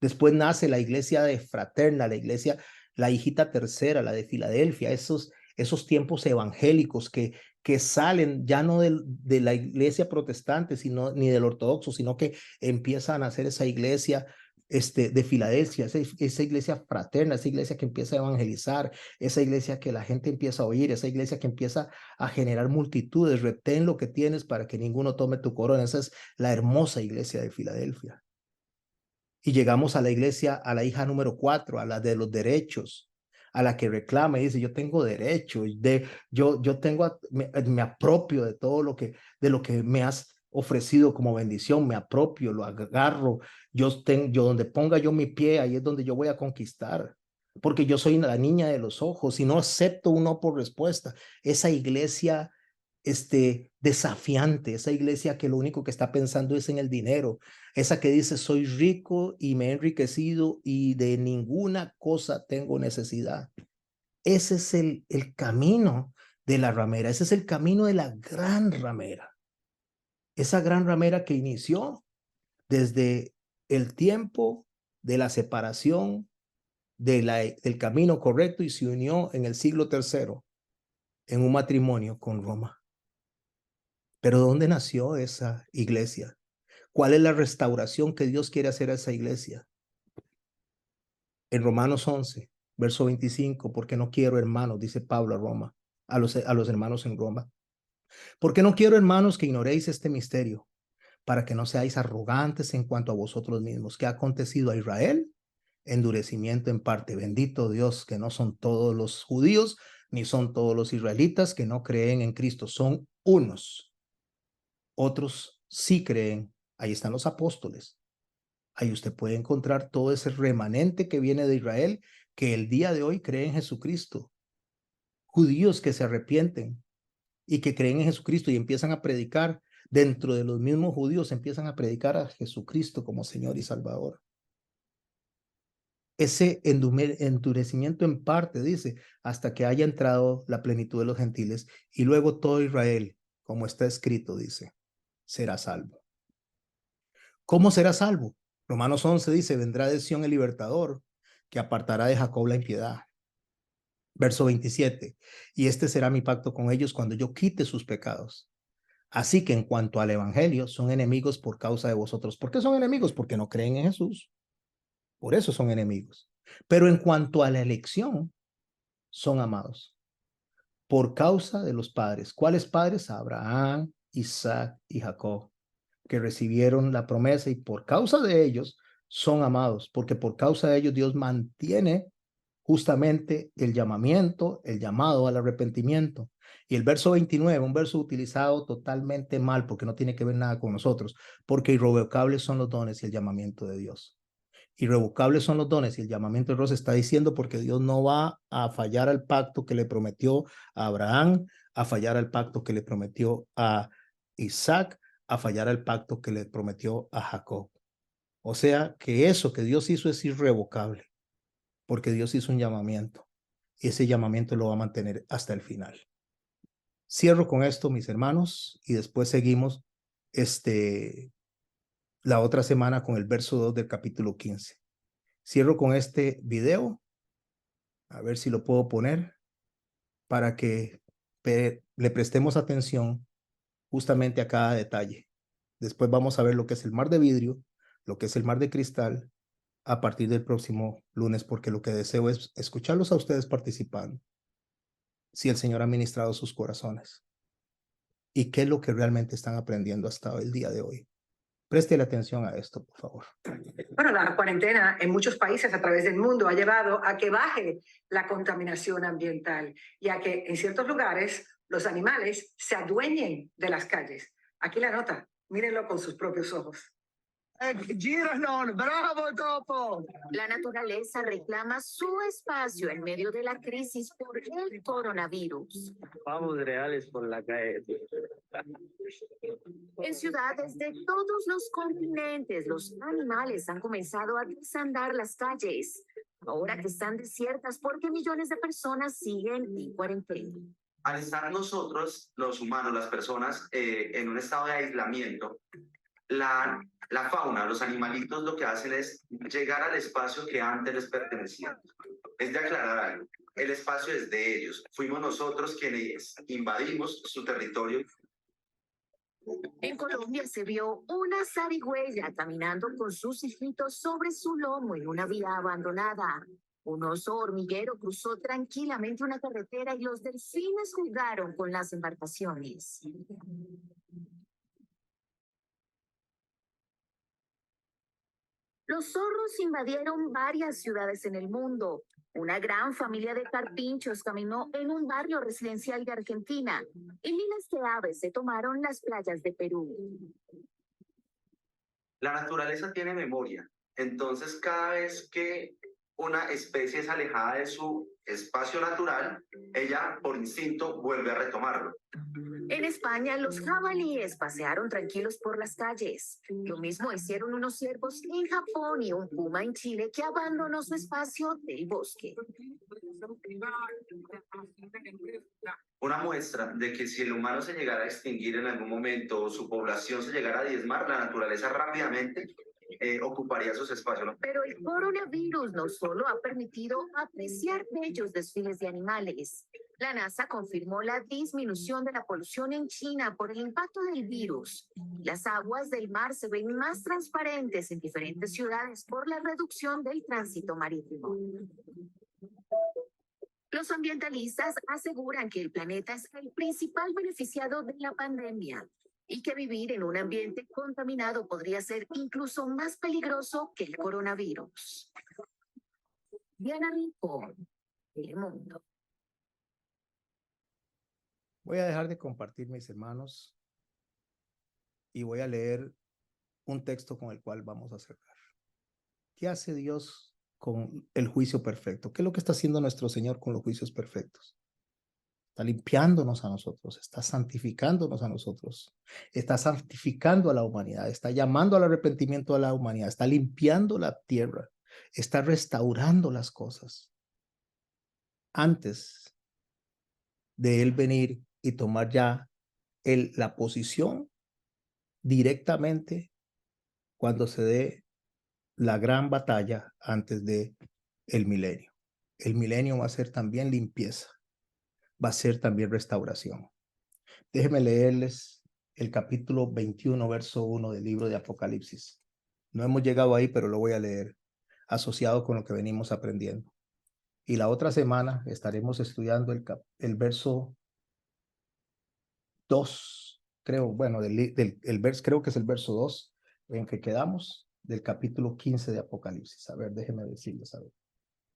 Después nace la iglesia de Fraterna, la iglesia, la hijita tercera, la de Filadelfia, esos tiempos evangélicos que salen ya no de la iglesia protestante, sino, ni del ortodoxo, sino que empiezan a hacer esa iglesia de Filadelfia, esa iglesia fraterna, esa iglesia que empieza a evangelizar, esa iglesia que la gente empieza a oír, esa iglesia que empieza a generar multitudes. Retén lo que tienes para que ninguno tome tu corona. Esa es la hermosa iglesia de Filadelfia. Y llegamos a la iglesia, a la hija número 4, a la de los derechos, a la que reclama y dice, yo tengo derecho, yo tengo, me apropio de todo de lo que me has ofrecido como bendición, me apropio, lo agarro, yo donde ponga yo mi pie, ahí es donde yo voy a conquistar, porque yo soy la niña de los ojos y no acepto un no por respuesta. Esa iglesia desafiante, esa iglesia que lo único que está pensando es en el dinero, esa que dice soy rico y me he enriquecido y de ninguna cosa tengo necesidad. Ese es el camino de la ramera, ese es el camino de la gran ramera, esa gran ramera que inició desde el tiempo de la separación del camino correcto y se unió en el siglo III en un matrimonio con Roma. Pero ¿dónde nació esa iglesia? ¿Cuál es la restauración que Dios quiere hacer a esa iglesia? En Romanos 11, verso 25, porque no quiero, hermanos, dice Pablo a Roma, a los hermanos en Roma. Porque no quiero, hermanos, que ignoréis este misterio, para que no seáis arrogantes en cuanto a vosotros mismos. ¿Qué ha acontecido a Israel? Endurecimiento en parte. Bendito Dios, que no son todos los judíos, ni son todos los israelitas que no creen en Cristo. Son unos. Otros sí creen. Ahí están los apóstoles. Ahí usted puede encontrar todo ese remanente que viene de Israel, que el día de hoy cree en Jesucristo. Judíos que se arrepienten y que creen en Jesucristo y empiezan a predicar. Dentro de los mismos judíos empiezan a predicar a Jesucristo como Señor y Salvador. Ese endurecimiento en parte, dice, hasta que haya entrado la plenitud de los gentiles, y luego todo Israel, como está escrito, dice, será salvo. ¿Cómo será salvo? Romanos 11 dice, vendrá de Sión el libertador, que apartará de Jacob la impiedad. Verso 27, y este será mi pacto con ellos cuando yo quite sus pecados. Así que en cuanto al evangelio, son enemigos por causa de vosotros. ¿Por qué son enemigos? Porque no creen en Jesús. Por eso son enemigos. Pero en cuanto a la elección, son amados por causa de los padres. ¿Cuáles padres? Abraham, Isaac y Jacob, que recibieron la promesa y por causa de ellos son amados, porque por causa de ellos Dios mantiene justamente el llamamiento, el llamado al arrepentimiento. Y el verso 29, un verso utilizado totalmente mal, porque no tiene que ver nada con nosotros, porque irrevocables son los dones y el llamamiento de Dios. Irrevocables son los dones y el llamamiento de Dios está diciendo porque Dios no va a fallar al pacto que le prometió a Abraham, a fallar al pacto que le prometió a Isaac, a fallar al pacto que le prometió a Jacob. O sea que eso que Dios hizo es irrevocable, porque Dios hizo un llamamiento y ese llamamiento lo va a mantener hasta el final. Cierro con esto, mis hermanos, y después seguimos la otra semana con el verso 2 del capítulo 15. Cierro con este video, a ver si lo puedo poner, para que le prestemos atención justamente a cada detalle. Después vamos a ver lo que es el mar de vidrio, lo que es el mar de cristal, a partir del próximo lunes, porque lo que deseo es escucharlos a ustedes participando, si el Señor ha ministrado sus corazones y qué es lo que realmente están aprendiendo hasta el día de hoy. Preste atención a esto, por favor. Bueno, la cuarentena en muchos países a través del mundo ha llevado a que baje la contaminación ambiental y a que en ciertos lugares los animales se adueñen de las calles. Aquí la nota, mírenlo con sus propios ojos. ¡Bravo, Topo! La naturaleza reclama su espacio en medio de la crisis por el coronavirus. Vamos reales por la calle. En ciudades de todos los continentes, los animales han comenzado a desandar las calles, ahora que están desiertas porque millones de personas siguen en cuarentena. Al estar nosotros, los humanos, las personas, en un estado de aislamiento, la fauna, los animalitos lo que hacen es llegar al espacio que antes les pertenecía. Es de aclarar algo. El espacio es de ellos. Fuimos nosotros quienes invadimos su territorio. En Colombia se vio una zarigüeya caminando con sus hijitos sobre su lomo en una vía abandonada. Un oso hormiguero cruzó tranquilamente una carretera y los delfines jugaron con las embarcaciones. Los zorros invadieron varias ciudades en el mundo. Una gran familia de carpinchos caminó en un barrio residencial de Argentina y miles de aves se tomaron las playas de Perú. La naturaleza tiene memoria. Entonces, cada vez que una especie es alejada de su espacio natural, ella por instinto vuelve a retomarlo. En España, los jabalíes pasearon tranquilos por las calles. Lo mismo hicieron unos ciervos en Japón y un puma en Chile que abandonó su espacio del bosque. Una muestra de que si el humano se llegara a extinguir en algún momento o su población se llegara a diezmar, la naturaleza rápidamente ocuparía sus espacios. Pero el coronavirus no solo ha permitido apreciar bellos desfiles de animales. La NASA confirmó la disminución de la polución en China por el impacto del virus. Las aguas del mar se ven más transparentes en diferentes ciudades por la reducción del tránsito marítimo. Los ambientalistas aseguran que el planeta es el principal beneficiado de la pandemia y que vivir en un ambiente contaminado podría ser incluso más peligroso que el coronavirus. Diana Rincón, Telemundo. Voy a dejar de compartir, mis hermanos, y voy a leer un texto con el cual vamos a cerrar. ¿Qué hace Dios con el juicio perfecto? ¿Qué es lo que está haciendo nuestro Señor con los juicios perfectos? Está limpiándonos a nosotros, está santificándonos a nosotros, está santificando a la humanidad, está llamando al arrepentimiento a la humanidad, está limpiando la tierra, está restaurando las cosas. Antes de Él venir y tomar ya la posición directamente cuando se dé la gran batalla antes de el milenio. El milenio va a ser también limpieza, va a ser también restauración. Déjenme leerles el capítulo 21, verso 1 del libro de Apocalipsis. No hemos llegado ahí, pero lo voy a leer, asociado con lo que venimos aprendiendo. Y la otra semana estaremos estudiando el verso 2, creo, bueno, creo que es el verso 2 en que quedamos, del capítulo 15 de Apocalipsis. A ver, déjenme decirles, a ver.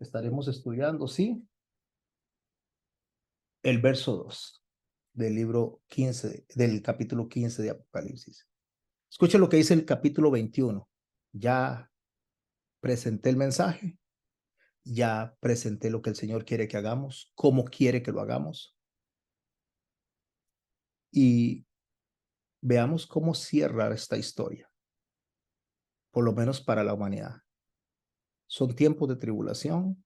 Estaremos estudiando, sí, el verso 2 del libro 15, del capítulo 15 de Apocalipsis. Escuchen lo que dice el capítulo 21. Ya presenté el mensaje, ya presenté lo que el Señor quiere que hagamos, cómo quiere que lo hagamos. Y veamos cómo cierra esta historia, por lo menos para la humanidad. Son tiempos de tribulación,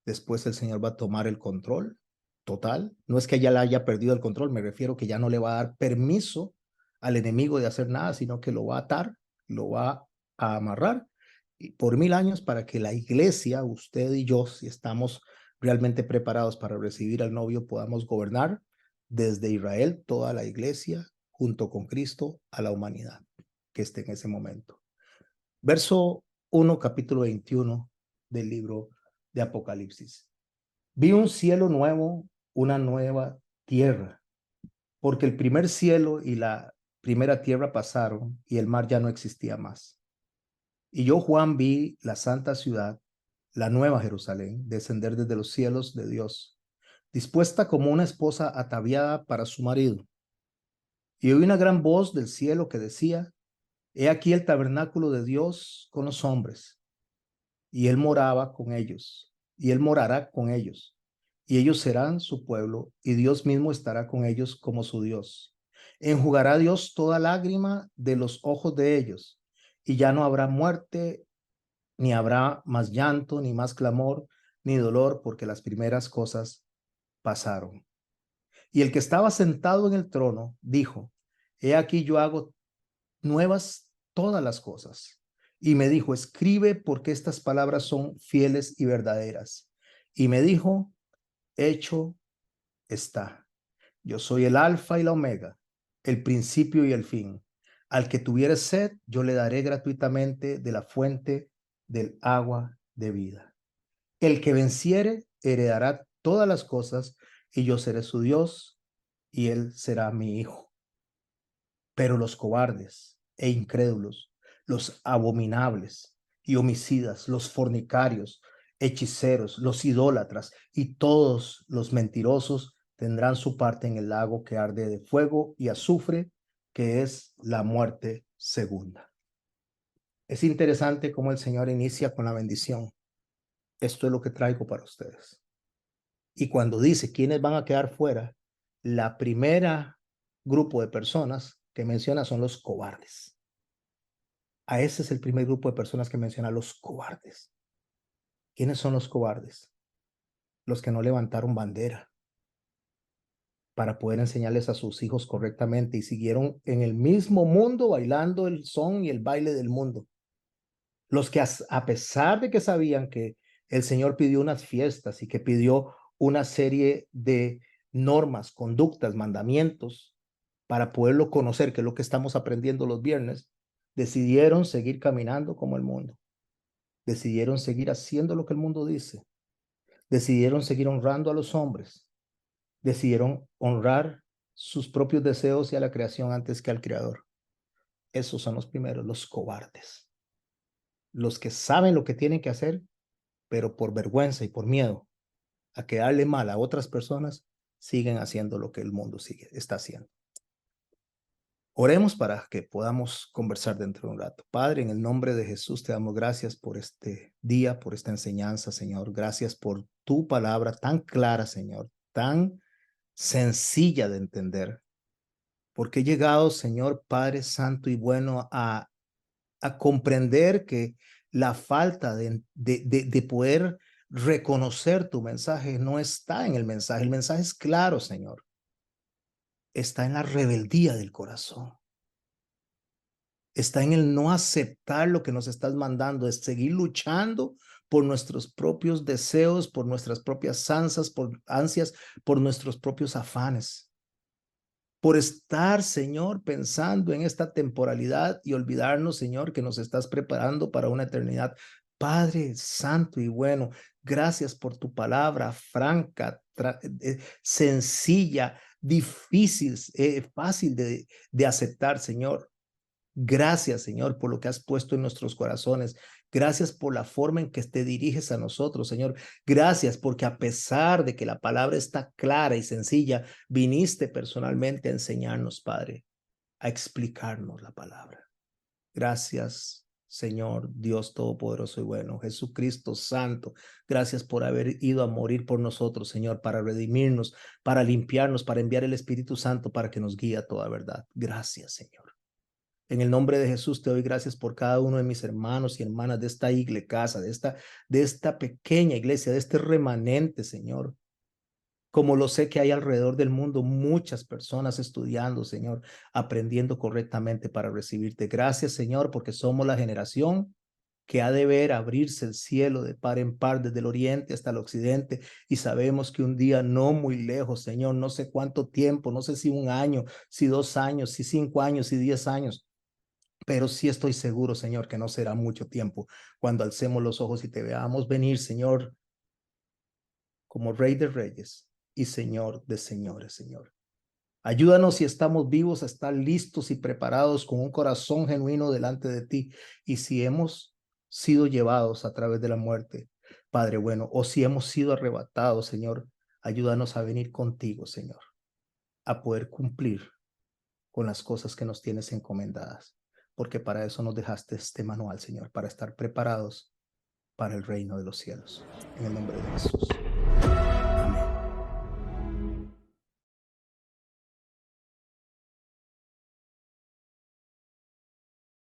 después el Señor va a tomar el control total. No es que ya le haya perdido el control, me refiero que ya no le va a dar permiso al enemigo de hacer nada, sino que lo va a atar, lo va a amarrar por 1000 años para que la iglesia, usted y yo, si estamos realmente preparados para recibir al novio, podamos gobernar desde Israel, toda la iglesia, junto con Cristo, a la humanidad que esté en ese momento. Verso 1, capítulo 21 del libro de Apocalipsis. Vi un cielo nuevo, una nueva tierra, porque el primer cielo y la primera tierra pasaron y el mar ya no existía más. Y yo, Juan, vi la santa ciudad, la nueva Jerusalén, descender desde los cielos de Dios, dispuesta como una esposa ataviada para su marido. Y oí una gran voz del cielo que decía: He aquí el tabernáculo de Dios con los hombres, y él moraba con ellos, y él morará con ellos, y ellos serán su pueblo, y Dios mismo estará con ellos como su Dios. Enjugará Dios toda lágrima de los ojos de ellos, y ya no habrá muerte, ni habrá más llanto, ni más clamor, ni dolor, porque las primeras cosas pasaron. Y el que estaba sentado en el trono dijo: He aquí yo hago nuevas todas las cosas. Y me dijo: escribe, porque estas palabras son fieles y verdaderas. Y me dijo: hecho está. Yo soy el alfa y la omega, el principio y el fin. Al que tuviere sed, yo le daré gratuitamente de la fuente del agua de vida. El que venciere heredará todas las cosas, y yo seré su Dios, y él será mi hijo. Pero los cobardes e incrédulos, los abominables y homicidas, los fornicarios, hechiceros, los idólatras y todos los mentirosos tendrán su parte en el lago que arde de fuego y azufre, que es la muerte segunda. Es interesante cómo el Señor inicia con la bendición. Esto es lo que traigo para ustedes. Y cuando dice quiénes van a quedar fuera, la primera grupo de personas que menciona son los cobardes. A ese es el primer grupo de personas que menciona, los cobardes. ¿Quiénes son los cobardes? Los que no levantaron bandera para poder enseñarles a sus hijos correctamente y siguieron en el mismo mundo bailando el son y el baile del mundo. Los que a pesar de que sabían que el Señor pidió unas fiestas y que pidió una serie de normas, conductas, mandamientos para poderlo conocer, que es lo que estamos aprendiendo los viernes, decidieron seguir caminando como el mundo. Decidieron seguir haciendo lo que el mundo dice. Decidieron seguir honrando a los hombres. Decidieron honrar sus propios deseos y a la creación antes que al Creador. Esos son los primeros, los cobardes. Los que saben lo que tienen que hacer, pero por vergüenza y por miedo a quedarle mal a otras personas, siguen haciendo lo que el mundo está haciendo. Oremos para que podamos conversar dentro de un rato. Padre, en el nombre de Jesús te damos gracias por este día, por esta enseñanza, Señor. Gracias por tu palabra tan clara, Señor, tan sencilla de entender. Porque he llegado, Señor Padre Santo y bueno, a comprender que la falta de poder reconocer tu mensaje no está en el mensaje. El mensaje es claro, Señor. Está en la rebeldía del corazón. Está en el no aceptar lo que nos estás mandando, es seguir luchando por nuestros propios deseos, por nuestras propias ansias, por nuestros propios afanes. Por estar, Señor, pensando en esta temporalidad y olvidarnos, Señor, que nos estás preparando para una eternidad. Padre Santo y bueno, gracias por tu palabra franca, sencilla, difícil, fácil de aceptar, Señor. Gracias, Señor, por lo que has puesto en nuestros corazones. Gracias por la forma en que te diriges a nosotros, Señor. Gracias porque a pesar de que la palabra está clara y sencilla, viniste personalmente a enseñarnos, Padre, a explicarnos la palabra. Gracias, Señor, Dios Todopoderoso y bueno, Jesucristo Santo. Gracias por haber ido a morir por nosotros, Señor, para redimirnos, para limpiarnos, para enviar el Espíritu Santo para que nos guíe a toda verdad. Gracias, Señor. En el nombre de Jesús te doy gracias por cada uno de mis hermanos y hermanas de esta casa, de esta pequeña iglesia, de este remanente, Señor. Como lo sé que hay alrededor del mundo muchas personas estudiando, Señor, aprendiendo correctamente para recibirte. Gracias, Señor, porque somos la generación que ha de ver abrirse el cielo de par en par desde el oriente hasta el occidente y sabemos que un día no muy lejos, Señor, no sé cuánto tiempo, no sé si 1 año, si 2 años, si 5 años, si 10 años, pero sí estoy seguro, Señor, que no será mucho tiempo cuando alcemos los ojos y te veamos venir, Señor, como Rey de Reyes y Señor de Señores, Señor. Ayúdanos si estamos vivos a estar listos y preparados con un corazón genuino delante de ti. Y si hemos sido llevados a través de la muerte, Padre bueno, o si hemos sido arrebatados, Señor, ayúdanos a venir contigo, Señor, a poder cumplir con las cosas que nos tienes encomendadas. porque para eso nos dejaste este manual, Señor, para estar preparados para el reino de los cielos. En el nombre de Jesús.